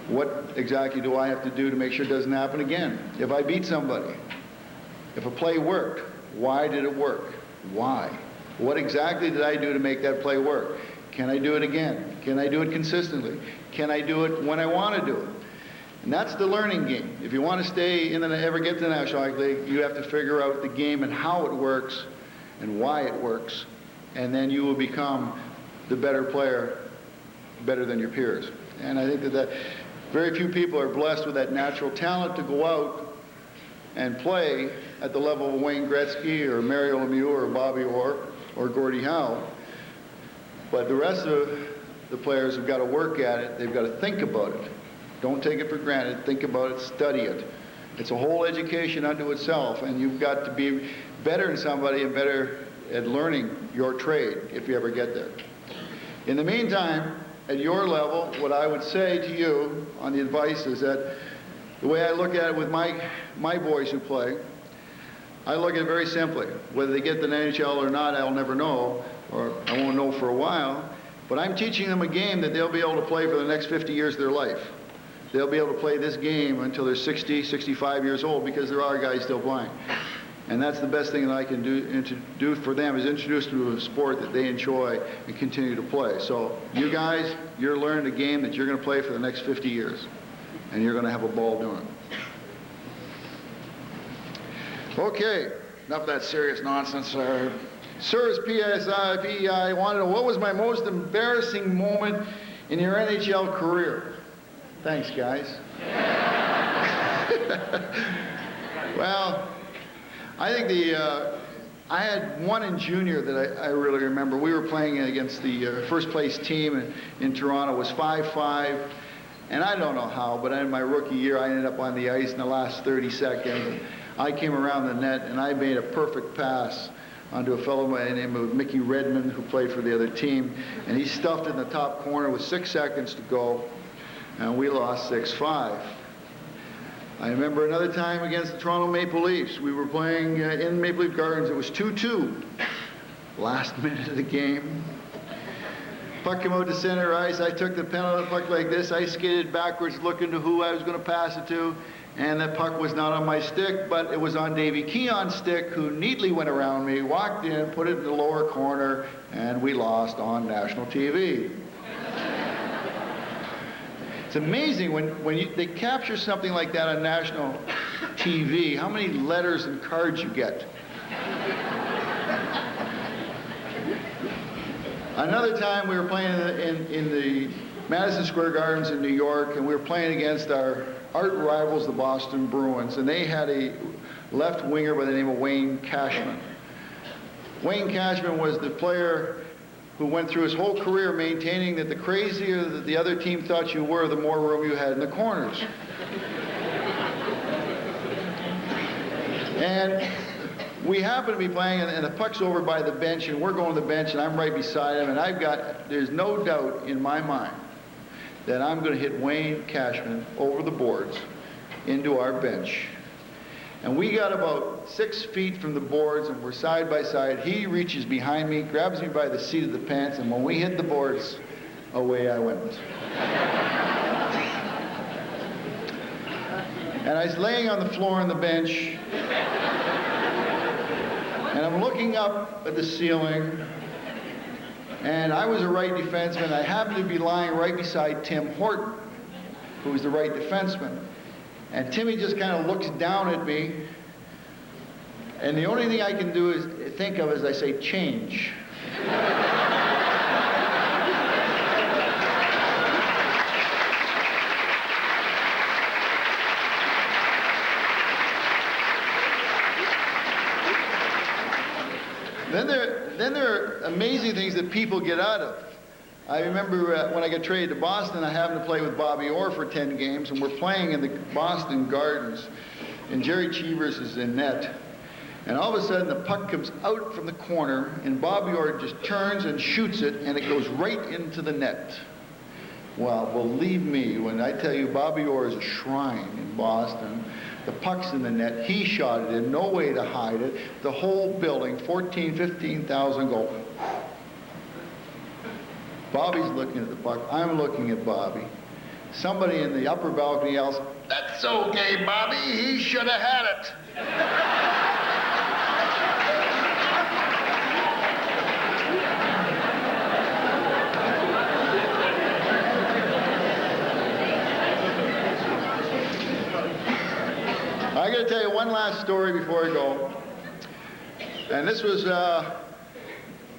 What exactly do I have to do to make sure it doesn't happen again? If I beat somebody, if a play worked, why did it work? Why? What exactly did I do to make that play work? Can I do it again? Can I do it consistently? Can I do it when I want to do it? And that's the learning game. If you want to stay ever get to the National Hockey League, you have to figure out the game and how it works and why it works, and then you will become the better player, better than your peers. And I think that very few people are blessed with that natural talent to go out and play at the level of Wayne Gretzky or Mario Lemieux or Bobby Orr or Gordie Howe. But the rest of the players have got to work at it. They've got to think about it. Don't take it for granted. Think about it. Study it. It's a whole education unto itself, and you've got to be better than somebody and better at learning your trade if you ever get there. In the meantime, at your level, what I would say to you on the advice is that the way I look at it with my boys who play, I look at it very simply. Whether they get the NHL or not, I'll never know, or I won't know for a while, but I'm teaching them a game that they'll be able to play for the next 50 years of their life. They'll be able to play this game until they're 60, 65 years old, because there are guys still playing. And that's the best thing that I can do for them, is introduce them to a sport that they enjoy and continue to play. So you guys, you're learning a game that you're going to play for the next 50 years. And you're going to have a ball doing it. Okay, enough of that serious nonsense. Sirs, PEI wanted to know, what was my most embarrassing moment in your NHL career? Thanks, guys. Well, I think I had one in junior that I really remember. We were playing against the first place team in Toronto. It was 5-5. And I don't know how, but in my rookie year, I ended up on the ice in the last 30 seconds. I came around the net, and I made a perfect pass onto a fellow by the name of Mickey Redmond, who played for the other team. And he stuffed it in the top corner with 6 seconds to go, and we lost 6-5. I remember another time against the Toronto Maple Leafs. We were playing in Maple Leaf Gardens. It was 2-2. Last minute of the game. Puck came out to center ice. I took the penalty puck like this. I skated backwards looking to who I was going to pass it to. And that puck was not on my stick, but it was on Davey Keon's stick, who neatly went around me, walked in, put it in the lower corner, and we lost on national TV. It's amazing when they capture something like that on national TV, how many letters and cards you get. Another time we were playing in the Madison Square Gardens in New York, and we were playing against our art rivals, the Boston Bruins, and they had a left winger by the name of Wayne Cashman. Wayne Cashman was the player who went through his whole career maintaining that the crazier that the other team thought you were, the more room you had in the corners. And we happen to be playing, and the puck's over by the bench, and we're going to the bench, and I'm right beside him, and there's no doubt in my mind that I'm going to hit Wayne Cashman over the boards into our bench. And we got about 6 feet from the boards, and we're side by side. He reaches behind me, grabs me by the seat of the pants, and when we hit the boards, away I went. And I was laying on the floor on the bench, and I'm looking up at the ceiling, and I was a right defenseman. I happened to be lying right beside Tim Horton, who was the right defenseman. And Timmy just kind of looks down at me, and the only thing I can do is think of as I say, change. Then there are amazing things that people get out of. I remember when I got traded to Boston, I happened to play with Bobby Orr for 10 games, and we're playing in the Boston Gardens, and Jerry Cheevers is in net. And all of a sudden, the puck comes out from the corner, and Bobby Orr just turns and shoots it, and it goes right into the net. Well, believe me, when I tell you Bobby Orr is a shrine in Boston, the puck's in the net, he shot it in, no way to hide it. The whole building, 14, 15,000 go. Bobby's looking at the puck, I'm looking at Bobby. Somebody in the upper balcony yells, "That's okay, Bobby, he should have had it." I got to tell you one last story before I go. And this was after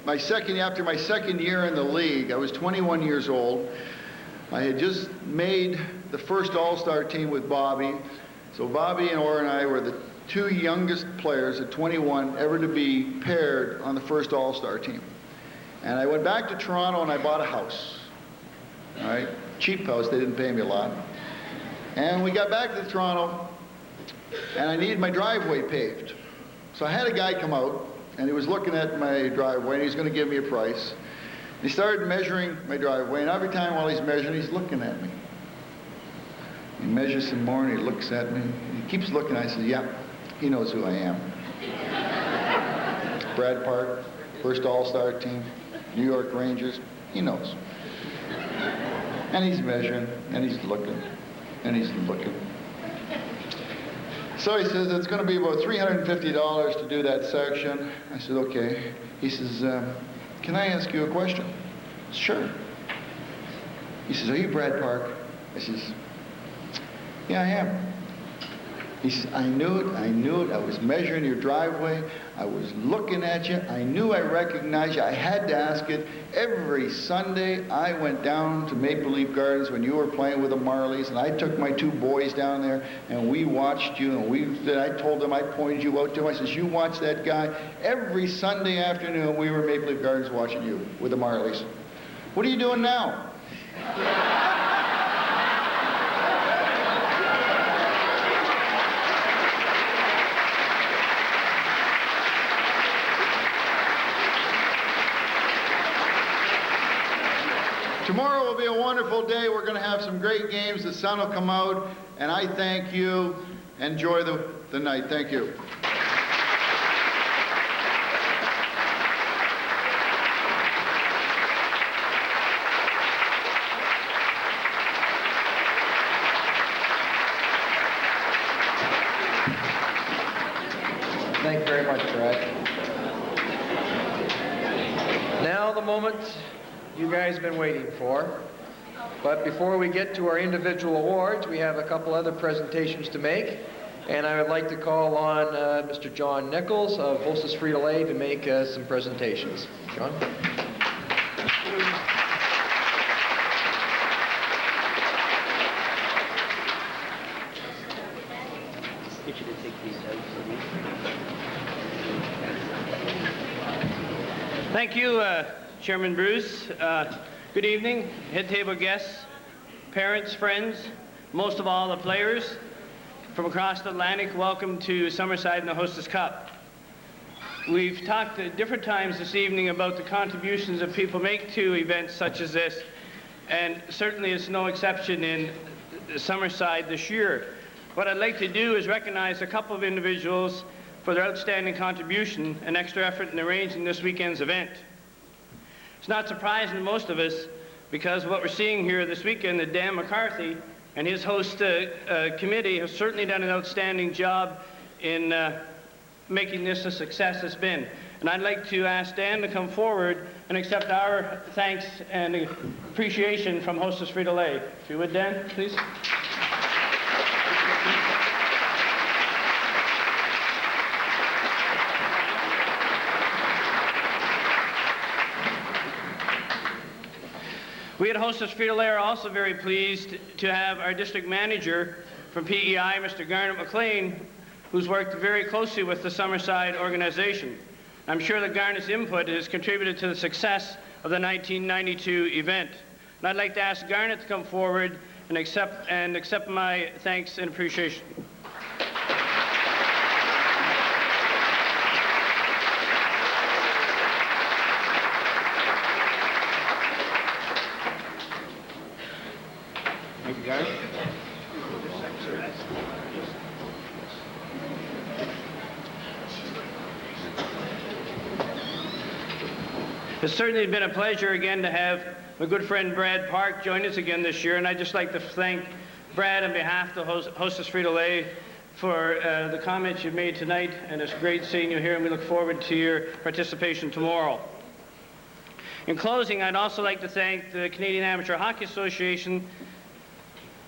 my second year in the league. I was 21 years old. I had just made the first All-Star team with Bobby. So Bobby and Orr and I were the 2 youngest players at 21 ever to be paired on the first All-Star team. And I went back to Toronto and I bought a house. All right, cheap house, they didn't pay me a lot. And we got back to Toronto, and I needed my driveway paved. So I had a guy come out, and he was looking at my driveway, and he's going to give me a price. He started measuring my driveway, and every time while he's measuring, he's looking at me. He measures some more, and he looks at me. He keeps looking. I said, "Yeah, he knows who I am." Brad Park, first All-Star team, New York Rangers, he knows. And he's measuring, and he's looking, and he's looking. So he says, it's going to be about $350 to do that section. I said, okay. He says, can I ask you a question? Sure. He says, are you Brad Park? I says, yeah, I am. He says, I knew it. I was measuring your driveway. I was looking at you. I knew I recognized you. I had to ask it. Every Sunday, I went down to Maple Leaf Gardens when you were playing with the Marlies, and I took my 2 boys down there, and we watched you, and I told them, I pointed you out to them. I says, you watch that guy. Every Sunday afternoon, we were at Maple Leaf Gardens watching you with the Marlies. What are you doing now? Tomorrow will be a wonderful day. We're going to have some great games. The sun will come out, and I thank you. Enjoy the night. Thank you. Thank you very much, Brad. Now the moment you guys have been waiting for. But before we get to our individual awards, we have a couple other presentations to make. And I would like to call on Mr. John Nichols of Hostess Frito-Lay to make some presentations. John? Thank you, Chairman Bruce. Good evening, head table guests, parents, friends, most of all the players from across the Atlantic. Welcome to Summerside and the Hostess Cup. We've talked at different times this evening about the contributions that people make to events such as this, and certainly it's no exception in Summerside this year. What I'd like to do is recognize a couple of individuals for their outstanding contribution and extra effort in arranging this weekend's event. It's not surprising to most of us, because what we're seeing here this weekend, that Dan McCarthy and his host committee have certainly done an outstanding job in making this a success it's been. And I'd like to ask Dan to come forward and accept our thanks and appreciation from Hostess Frito-Lay. If you would, Dan, please. We at Hostess Frito-Lay are also very pleased to have our district manager from PEI, Mr. Garnet McLean, who's worked very closely with the Summerside organization. I'm sure that Garnet's input has contributed to the success of the 1992 event. And I'd like to ask Garnet to come forward and accept my thanks and appreciation. Thank you, Garnet. It's certainly been a pleasure again to have my good friend Brad Park join us again this year, and I'd just like to thank Brad on behalf of the Hostess Frito-Lay for the comments you've made tonight, and it's great seeing you here, and we look forward to your participation tomorrow. In closing, I'd also like to thank the Canadian Amateur Hockey Association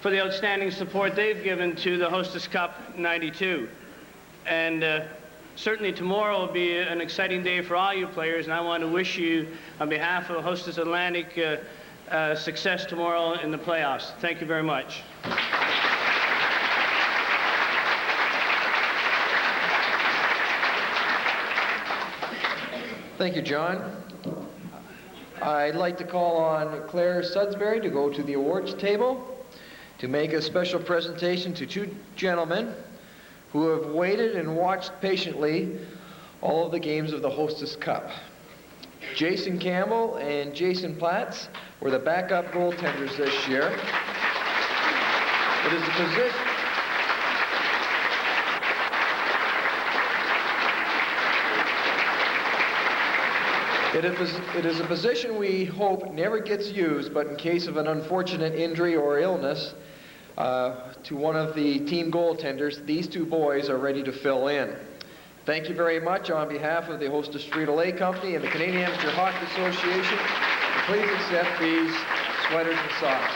for the outstanding support they've given to the Hostess Cup 92. And certainly tomorrow will be an exciting day for all you players, and I want to wish you, on behalf of Hostess Atlantic, success tomorrow in the playoffs. Thank you very much. Thank you, John. I'd like to call on Claire Sudsbury to go to the awards table to make a special presentation to 2 gentlemen who have waited and watched patiently all of the games of the Hostess Cup. Jason Campbell and Jason Platts were the backup goaltenders this year. It is a position... It is a position we hope never gets used, but in case of an unfortunate injury or illness, to one of the team goaltenders. These two boys are ready to fill in. Thank you very much on behalf of the Hostess Frito-Lay Company and the Canadian Amateur Hockey Association. Please accept these sweaters and socks.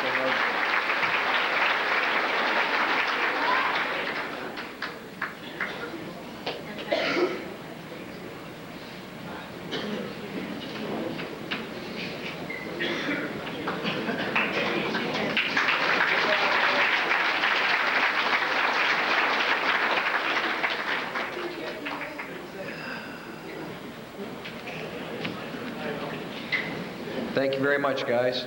Thank you very much, guys.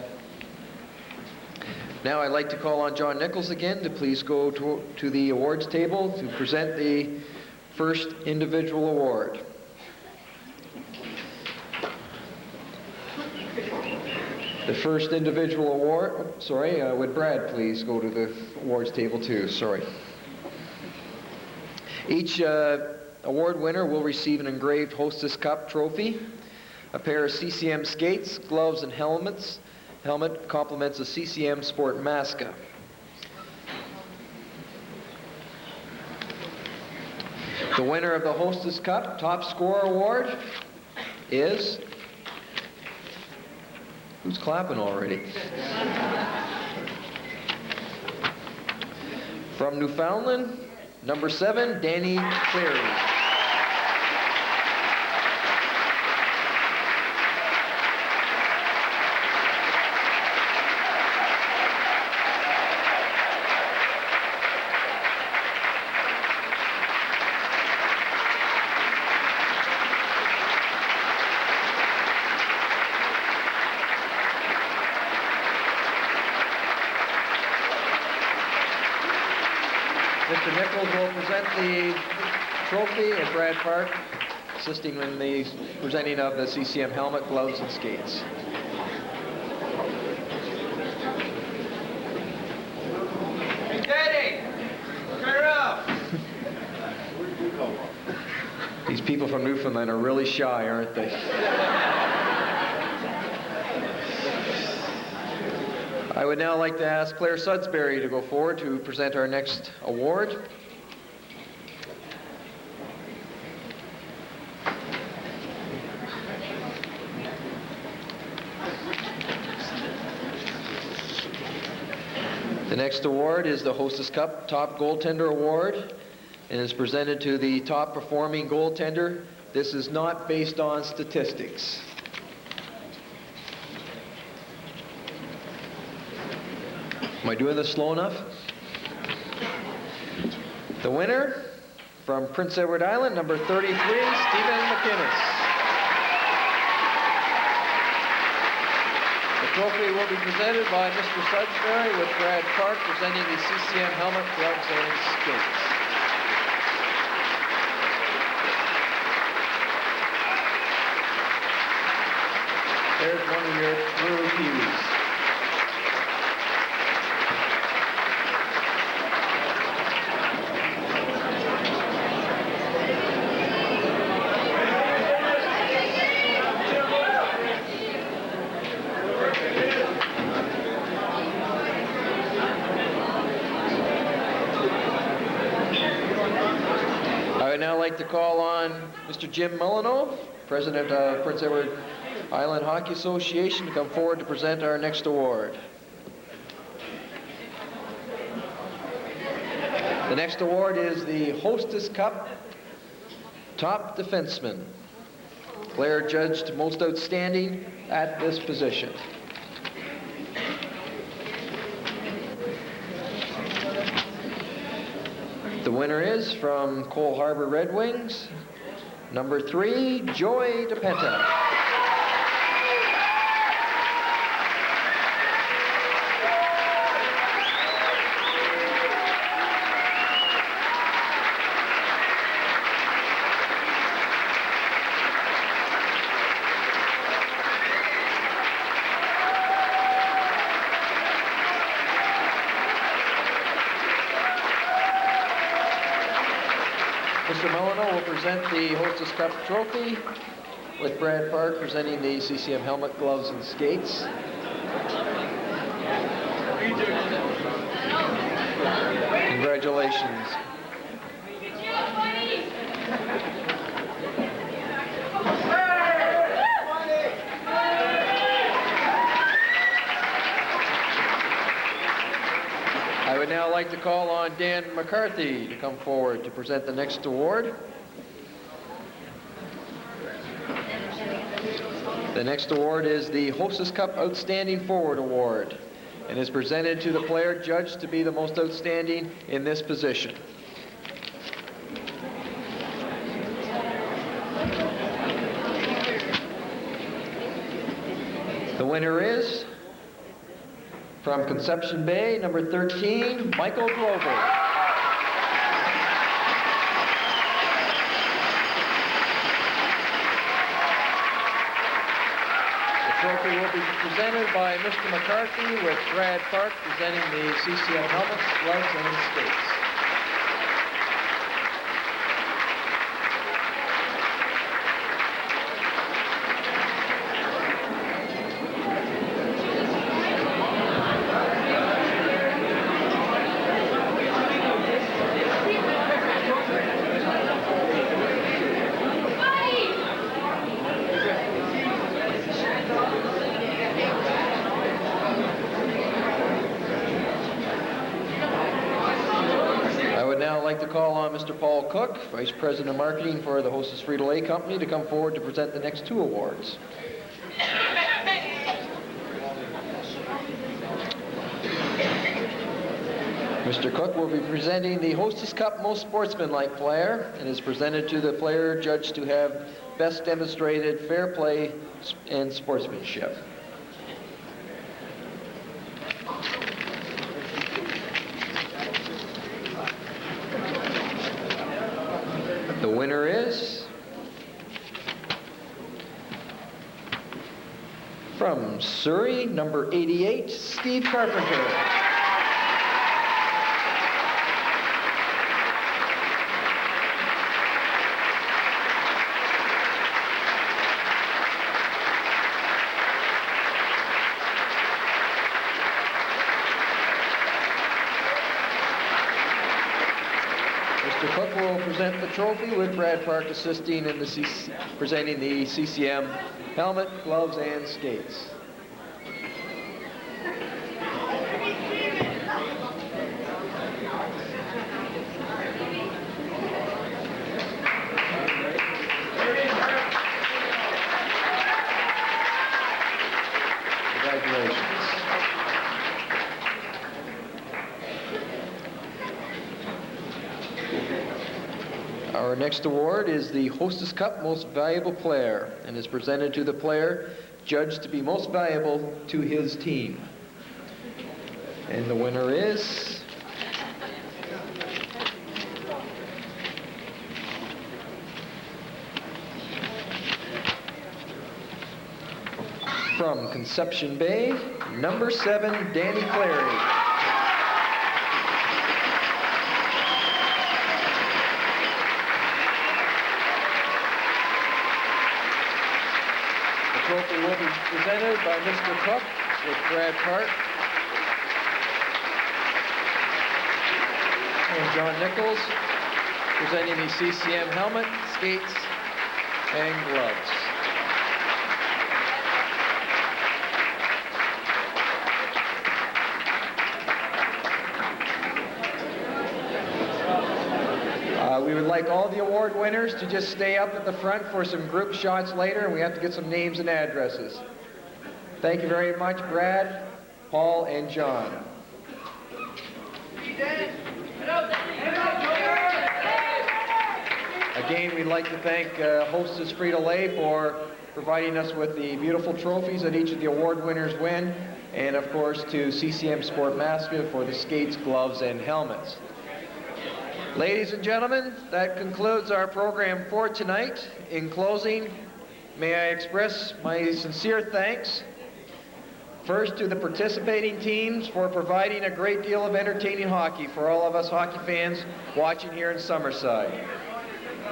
Now I'd like to call on John Nichols again to please go to the awards table to present the first individual award. The first individual award, would Brad please go to the awards table too, sorry. Each award winner will receive an engraved Hostess Cup trophy, a pair of CCM skates, gloves, and helmets. Helmet complements a CCM Sport mascot. The winner of the Hostess Cup Top Scorer Award is... Who's clapping already? From Newfoundland, number 7, Danny Cleary. Mr. Nichols will present the trophy, and Brad Park assisting in the presenting of the CCM helmet, gloves, and skates. Hey, Daddy! Turn around! These people from Newfoundland are really shy, aren't they? I would now like to ask Claire Sudsbury to go forward to present our next award. The next award is the Hostess Cup Top Goaltender Award and is presented to the top performing goaltender. This is not based on statistics. Am I doing this slow enough? The winner from Prince Edward Island, number 33, Stephen McInnes. The trophy will be presented by Mr. Sudsbury with Brad Park presenting the CCM helmet, gloves, and skates. There's one of your Brewer Kiwis. I would now like to call on Mr. Jim Mullino, President of Prince Edward Island Hockey Association, to come forward to present our next award. The next award is the Hostess Cup Top Defenseman. Player judged most outstanding at this position. The winner is from Cole Harbour Red Wings, number 3, Joy DePenta. Mr. Mullino will present the Hostess Cup trophy with Brad Park presenting the CCM helmet, gloves, and skates. Congratulations. I would now like to call on Dan McCarthy to come forward to present the next award. The next award is the Hostess Cup Outstanding Forward Award and is presented to the player judged to be the most outstanding in this position. The winner is, from Conception Bay, number 13, Michael Glover. The trophy will be presented by Mr. McCarthy, with Brad Park presenting the CCM helmets, gloves, and skates. To call on Mr. Paul Cook, Vice President of Marketing for the Hostess Frito-Lay Company, to come forward to present the next two awards. Mr. Cook will be presenting the Hostess Cup Most Sportsmanlike Player and is presented to the player judged to have best demonstrated fair play and sportsmanship. The winner is, from Surrey, number 88, Steve Carpenter. Cook will present the trophy, with Brad Park assisting in presenting the CCM helmet, gloves, and skates. Congratulations. Our next award is the Hostess Cup Most Valuable Player and is presented to the player judged to be most valuable to his team. And the winner is, from Conception Bay, number 7, Danny Clary. The trophy will be presented by Mr. Cook, with Brad Park and John Nichols presenting the CCM helmet, skates, and gloves. We would like all the award winners to just stay up at the front for some group shots later, and we have to get some names and addresses. Thank you very much, Brad, Paul, and John. Again, we'd like to thank Hostess Frito-Lay for providing us with the beautiful trophies that each of the award winners win, and of course to CCM Sport Massfield for the skates, gloves, and helmets. Ladies and gentlemen, that concludes our program for tonight. In closing, may I express my sincere thanks, first to the participating teams for providing a great deal of entertaining hockey for all of us hockey fans watching here in Summerside.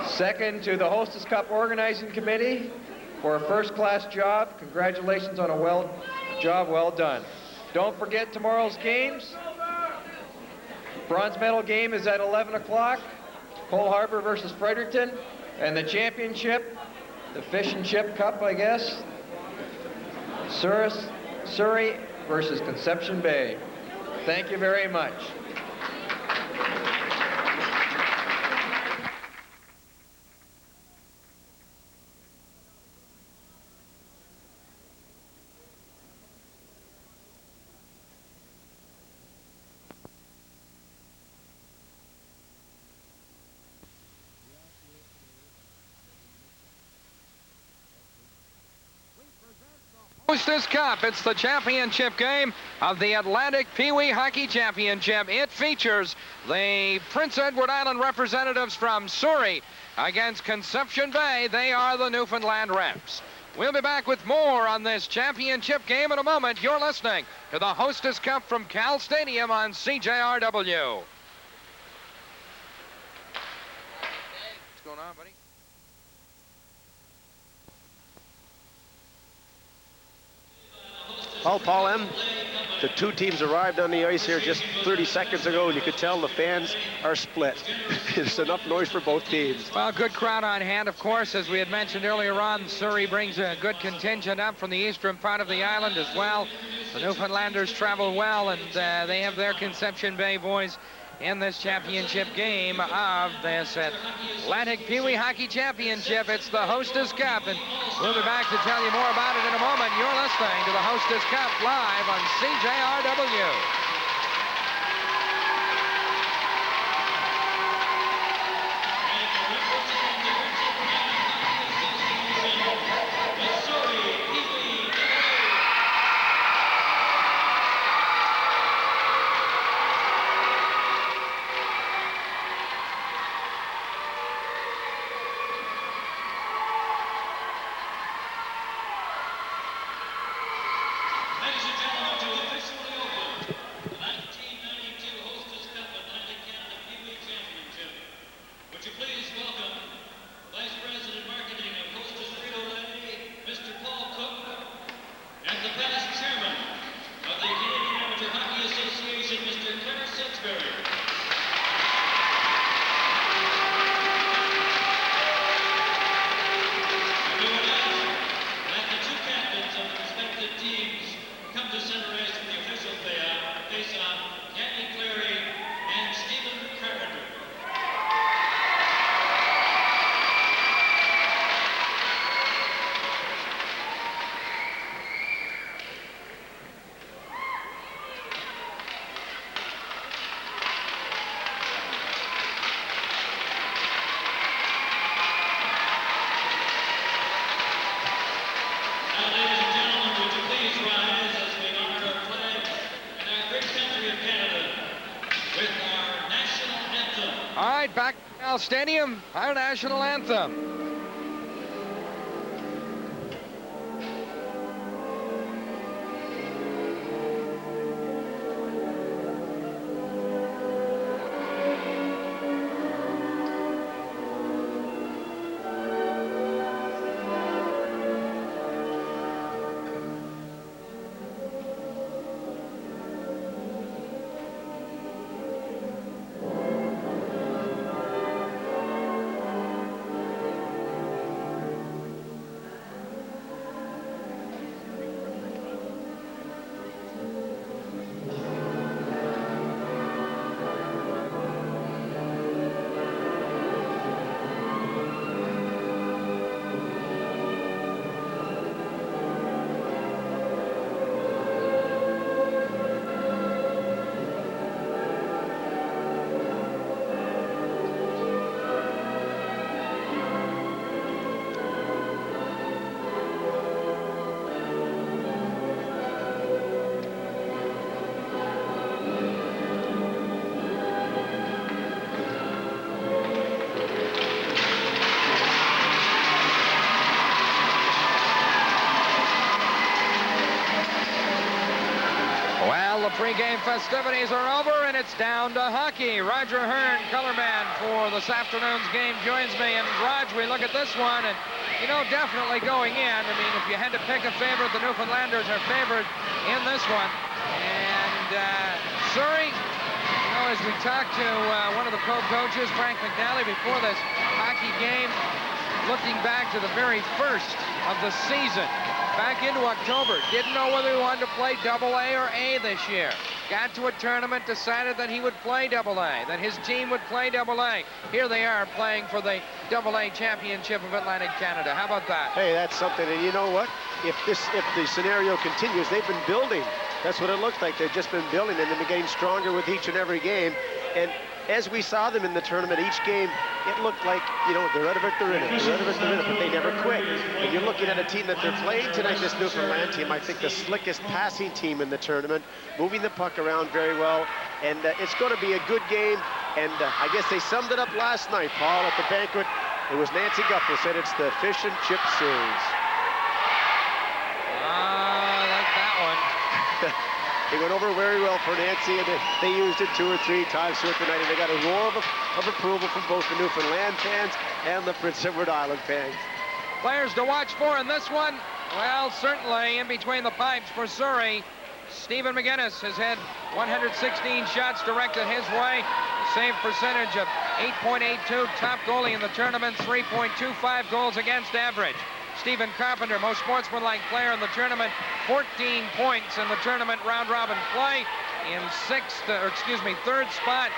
Second, to the Hostess Cup Organizing Committee for a first-class job. Congratulations on a job well done. Don't forget tomorrow's games. Bronze medal game is at 11 o'clock. Cole Harbour versus Fredericton. And the championship, the Fish and Chip Cup, I guess. Surrey versus Conception Bay. Thank you very much. Hostess Cup. It's the championship game of the Atlantic Pee Wee Hockey Championship. It features the Prince Edward Island representatives from Surrey against Conception Bay. They are the Newfoundland reps. We'll be back with more on this championship game in a moment. You're listening to the Hostess Cup from Cal Stadium on CJRW. What's going on, buddy? Well, Paul M., the two teams arrived on the ice here just 30 seconds ago, and you could tell the fans are split. There's enough noise for both teams. Well, good crowd on hand, of course. As we had mentioned earlier on, Surrey brings a good contingent up from the eastern part of the island as well. The Newfoundlanders travel well, and they have their Conception Bay boys in this championship game of this Atlantic Pee Wee Hockey Championship. It's the Hostess Cup, and we'll be back to tell you more about it in a moment. You're listening to the Hostess Cup live on CJRW. Back to Cal Stadium, our national anthem. Pre-game festivities are over, and it's down to hockey. Roger Hearn, colorman for this afternoon's game, joins me. And, Rog, we look at this one, and, you know, definitely going in. I mean, if you had to pick a favorite, the Newfoundlanders are favored in this one. And Surrey, you know, as we talked to one of the co-coaches, Frank McNally, before this hockey game, looking back to the very first of the season, back into October, didn't know whether he wanted to play AA or A this year. Got to a tournament, decided that he would play AA, that his team would play AA. Here they are playing for the AA championship of Atlantic Canada. How about that? Hey, that's something. And you know what? If the scenario continues, they've been building. That's what it looks like. They've just been building, and they've been getting stronger with each and every game. And as we saw them in the tournament, each game, it looked like, you know, they're out of it, they're in it, they're out of it, they're in it, but they never quit. When you're looking at a team that they're playing tonight, this Newfoundland team, I think the slickest passing team in the tournament, moving the puck around very well, and it's going to be a good game. And I guess they summed it up last night, Paul, at the banquet. It was Nancy Guffel said it's the fish and chip series. I like that one. It went over very well for Nancy, and they used it 2 or 3 times throughout the night, and they got a roar of approval from both the Newfoundland fans and the Prince Edward Island fans. Players to watch for in this one, well, certainly in between the pipes for Surrey, Stephen McGinnis has had 116 shots directed his way, a save percentage of 8.82, top goalie in the tournament, 3.25 goals against average. Stephen Carpenter, most sportsmanlike player in the tournament, 14 points in the tournament round-robin play, in third spot,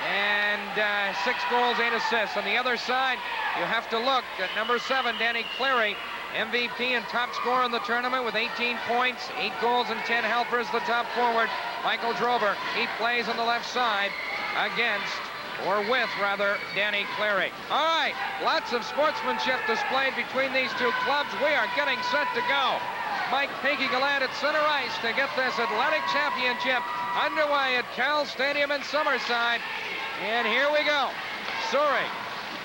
and 6 goals, 8 assists. On the other side, you have to look at number 7, Danny Cleary, MVP and top scorer in the tournament with 18 points, 8 goals, and 10 helpers. The top forward, Michael Drover, he plays on the left side against, or with, rather, Danny Cleary. All right, lots of sportsmanship displayed between these two clubs. We are getting set to go. Mike Pinky-Gallant at center ice to get this Atlantic Championship underway at Cal Stadium in Summerside. And here we go. Surrey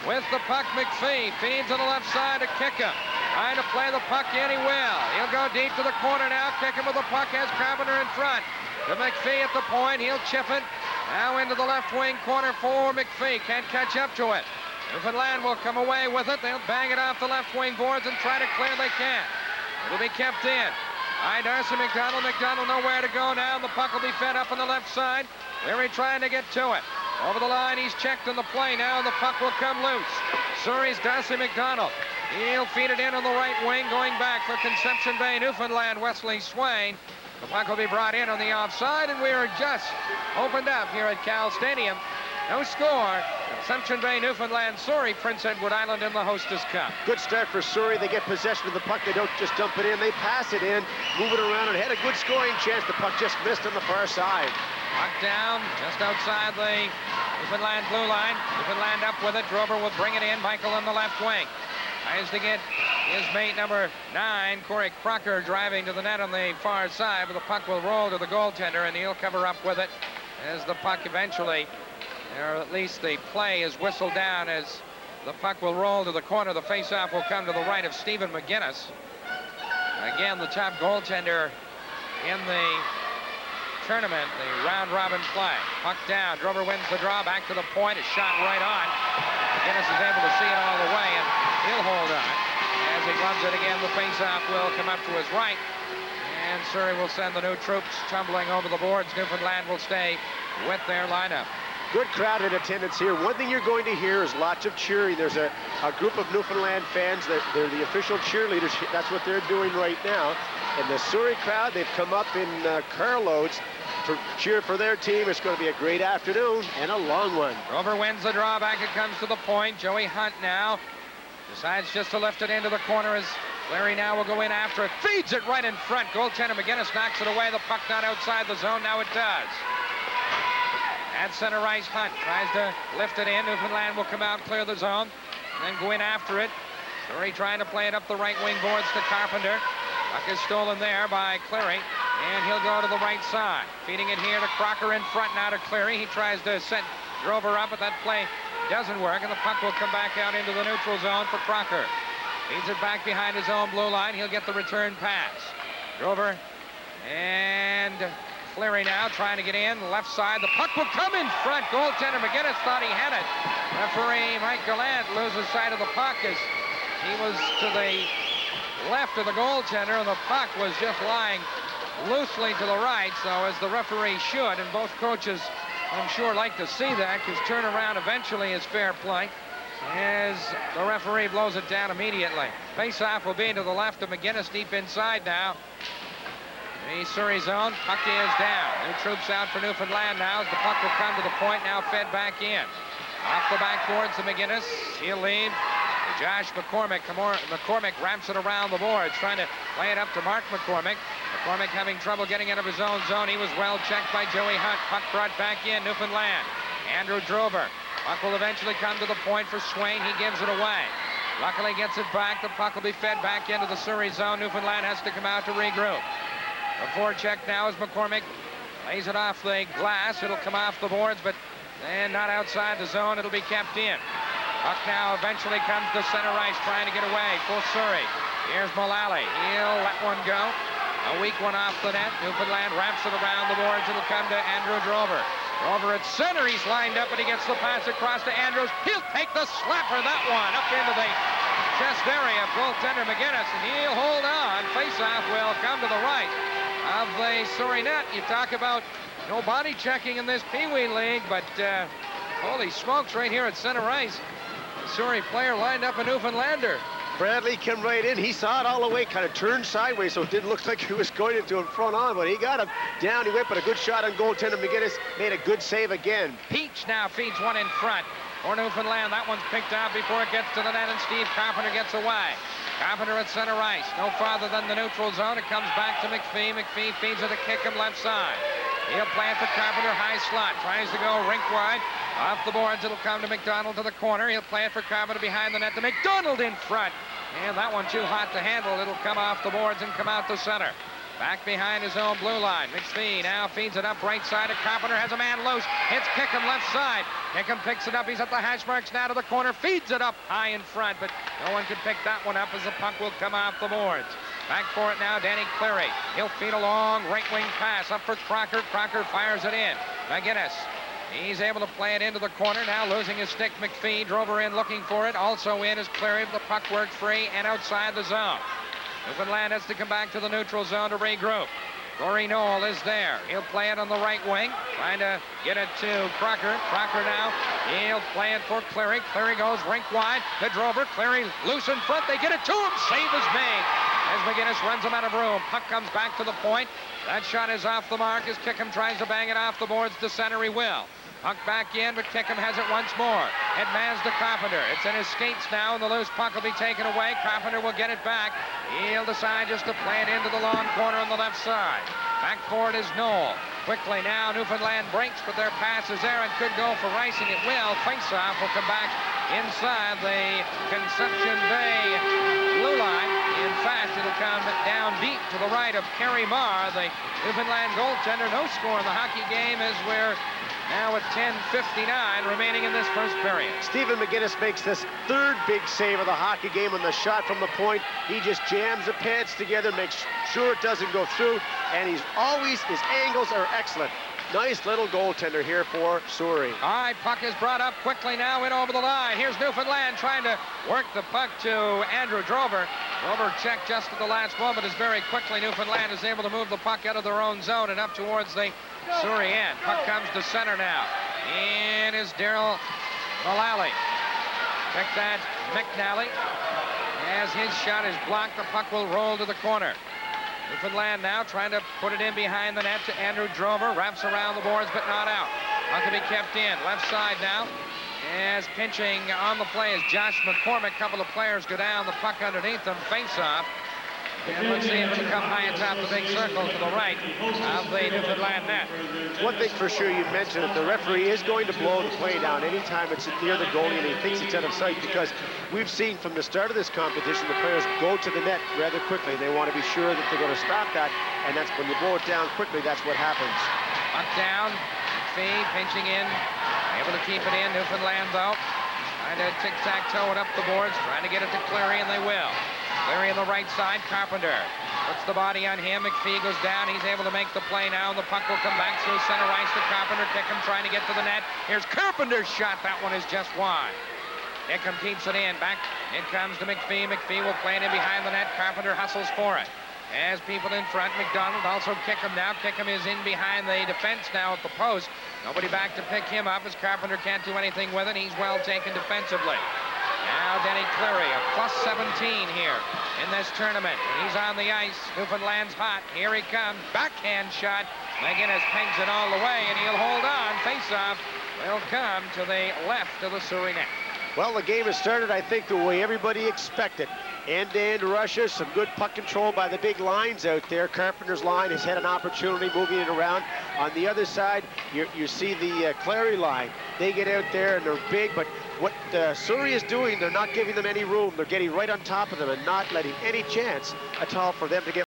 with the puck. McPhee feeds on the left side to Kickham. Trying to play the puck in, he will. He'll go deep to the corner now. Kickham with the puck, has Carpenter in front. To McPhee at the point, he'll chip it. Now into the left wing corner for McPhee. Can't catch up to it. Newfoundland will come away with it. They'll bang it off the left wing boards and try to clear. They can't. It'll be kept in. By Darcy McDonald. McDonald nowhere to go now. The puck will be fed up on the left side. Cleary trying to get to it. Over the line, he's checked on the play. Now the puck will come loose. Surrey's Darcy McDonald. He'll feed it in on the right wing, going back for Conception Bay, Newfoundland, Wesley Swain. The puck will be brought in on the offside, and we are just opened up here at Cal Stadium. No score. Conception Bay, Newfoundland, Surrey, Prince Edward Island in the Hostess Cup. Good start for Surrey. They get possession of the puck. They don't just dump it in. They pass it in, move it around, and had a good scoring chance. The puck just missed on the far side. Puck down just outside the Newfoundland blue line. Newfoundland up with it. Drover will bring it in. Michael on the left wing. Tries to get his mate number 9, Corey Crocker, driving to the net on the far side, but the puck will roll to the goaltender, and he'll cover up with it as the puck eventually, or at least the play is whistled down as the puck will roll to the corner. The faceoff will come to the right of Stephen McGinnis. Again, the top goaltender in the tournament, the round-robin play. Puck down. Drover wins the draw. Back to the point. A shot right on. McGinnis is able to see it all the way, and he'll hold on. As he gloves it again, the faceoff will come up to his right. And Surrey will send the new troops tumbling over the boards. Newfoundland will stay with their lineup. Good crowd in attendance here. One thing you're going to hear is lots of cheering. There's a group of Newfoundland fans that they're the official cheerleaders. That's what they're doing right now. And the Surrey crowd, they've come up in carloads to cheer for their team. It's going to be a great afternoon and a long one. Rover wins the draw. Back it comes to the point. Joey Hunt now decides just to lift it into the corner as Larry now will go in after it. Feeds it right in front. Goaltender McGinnis knocks it away. The puck not outside the zone. Now it does. At center ice, Hunt tries to lift it in. Newfoundland will come out, clear the zone, and then go in after it. Surrey trying to play it up the right wing boards to Carpenter. Puck is stolen there by Cleary, and he'll go to the right side. Feeding it here to Crocker in front now to Cleary. He tries to set Drover up, but that play doesn't work, and the puck will come back out into the neutral zone for Crocker. Feeds it back behind his own blue line. He'll get the return pass. Drover and Cleary now trying to get in. Left side. The puck will come in front. Goaltender McGinnis thought he had it. Referee Mike Gallant loses sight of the puck as he was to the left of the goaltender, and the puck was just lying loosely to the right, so as the referee should, and both coaches I'm sure like to see that, because turnaround eventually is fair play as the referee blows it down immediately. Face-off will be to the left of McGinnis, deep inside now. The Surrey zone, puck is down. New troops out for Newfoundland now as the puck will come to the point, now fed back in. Off the backboard to McGinnis. He'll lead to Josh McCormick. McCormick wraps it around the boards, trying to play it up to Mark McCormick. McCormick having trouble getting out of his own zone. He was well checked by Joey Hunt. Puck brought back in, Newfoundland. Andrew Drover. Puck will eventually come to the point for Swain. He gives it away. Luckily gets it back. The puck will be fed back into the Surrey zone. Newfoundland has to come out to regroup. The forecheck now is McCormick. Lays it off the glass. It'll come off the boards, but then not outside the zone. It'll be kept in. Puck now eventually comes to center ice, trying to get away. Full Surrey. Here's Mullally. He'll let one go. A weak one off the net. Newfoundland wraps it around the boards. It'll come to Andrew Drover. Drover at center. He's lined up, but he gets the pass across to Andrews. He'll take the slapper, that one, up into the chest area of goaltender McGinnis, and he'll hold on. Face-off will come to the right of the Surrey net. You talk about no body checking in this Pee Wee League, but holy smokes, right here at center ice. The Surrey player lined up a Newfoundlander. Bradley came right in. He saw it all the way, kind of turned sideways, so it didn't look like he was going into him front on, but he got him down. He went, but a good shot on goaltender McGinnis. Made a good save again. Peach now feeds one in front for Newfoundland. That one's picked out before it gets to the net, and Steve Carpenter gets away. Carpenter at center ice, no farther than the neutral zone. It comes back to McPhee. McPhee feeds it to Kickham left side. He'll play it to Carpenter, high slot. Tries to go rink wide. Off the boards, it'll come to McDonald to the corner. He'll play it for Carpenter behind the net to McDonald in front. And that one too hot to handle. It'll come off the boards and come out to center. Back behind his own blue line. McPhee now feeds it up right side to Carpenter. Has a man loose. Hits Kickham left side. Kickham picks it up. He's at the hash marks now to the corner. Feeds it up high in front, but no one can pick that one up as the puck will come off the boards. Back for it now, Danny Cleary. He'll feed a long right wing pass up for Crocker. Crocker fires it in. McGinnis. He's able to play it into the corner. Now losing his stick, McPhee. Drover in looking for it. Also in is Cleary. The puck worked free and outside the zone. Newfoundland has to come back to the neutral zone to regroup. Corey Knoll is there. He'll play it on the right wing. Trying to get it to Crocker. Crocker now. He'll play it for Cleary. Cleary goes rink wide to Drover. Cleary loose in front. They get it to him. Save is made as McGinnis runs him out of room. Puck comes back to the point. That shot is off the mark as Kickham tries to bang it off the boards to center. He will. Puck back in, but Kickham has it once more. Headman's to Carpenter. It's in his skates now, and the loose puck will be taken away. Carpenter will get it back. He'll decide just to play it into the long corner on the left side. Back for it is Knoll. Quickly now, Newfoundland breaks, but their pass is there and could go for icing. It will. Face-off will come back inside the Conception Bay blue line. In fact, it'll come down deep to the right of Kerry Marr, the Newfoundland goaltender. No score in the hockey game as we're now at 10:59 remaining in this first period. Stephen McGinnis makes this third big save of the hockey game on the shot from the point. He just jams the pads together, makes sure it doesn't go through, and his angles are excellent. Nice little goaltender here for Surrey. All right, puck is brought up quickly now in over the line. Here's Newfoundland trying to work the puck to Andrew Drover. Drover checked just at the last moment as very quickly Newfoundland is able to move the puck out of their own zone and up towards the Surrey end. Puck comes to center now. In is Daryl Mullally. Check that, McNally. As his shot is blocked, the puck will roll to the corner. Newfoundland now trying to put it in behind the net to Andrew Drover. Wraps around the boards, but not out. Puck can be kept in. Left side now. As pinching on the play is Josh McCormick. Couple of players go down. The puck underneath them. Face-off. And let's see if it'll come high atop the big circle to the right of the Newfoundland net. One thing for sure you mentioned that the referee is going to blow the play down anytime it's near the goalie and he thinks it's out of sight, because we've seen from the start of this competition the players go to the net rather quickly. They want to be sure that they're going to stop that, and that's when you blow it down quickly, that's what happens. Puck down, McPhee pinching in, able to keep it in. Newfoundland though trying to tic-tac-toe it up the boards, trying to get it to Cleary, and they will. Cleary on the right side, Carpenter puts the body on him. McPhee goes down. He's able to make the play now, and the puck will come back through center ice to Carpenter. Kickham trying to get to the net. Here's Carpenter's shot. That one is just wide. Kickham keeps it in. Back it comes to McPhee. McPhee will play it in behind the net. Carpenter hustles for it. as people in front. McDonald also Kickham now. Kickham is in behind the defense now at the post. Nobody back to pick him up as Carpenter can't do anything with it. He's well taken defensively. Now Denny Cleary, a +17 here in this tournament. And he's on the ice. Newfoundland's hot. Here he comes. Backhand shot. McGinnis pegs it all the way, and he'll hold on. Face-off will come to the left of the Surrey net. Well, the game has started, I think, the way everybody expected. End-to-end rushes, some good puck control by the big lines out there. Carpenter's line has had an opportunity moving it around. On the other side, you see the Clary line. They get out there and they're big, but what Surrey is doing, they're not giving them any room. They're getting right on top of them and not letting any chance at all for them to get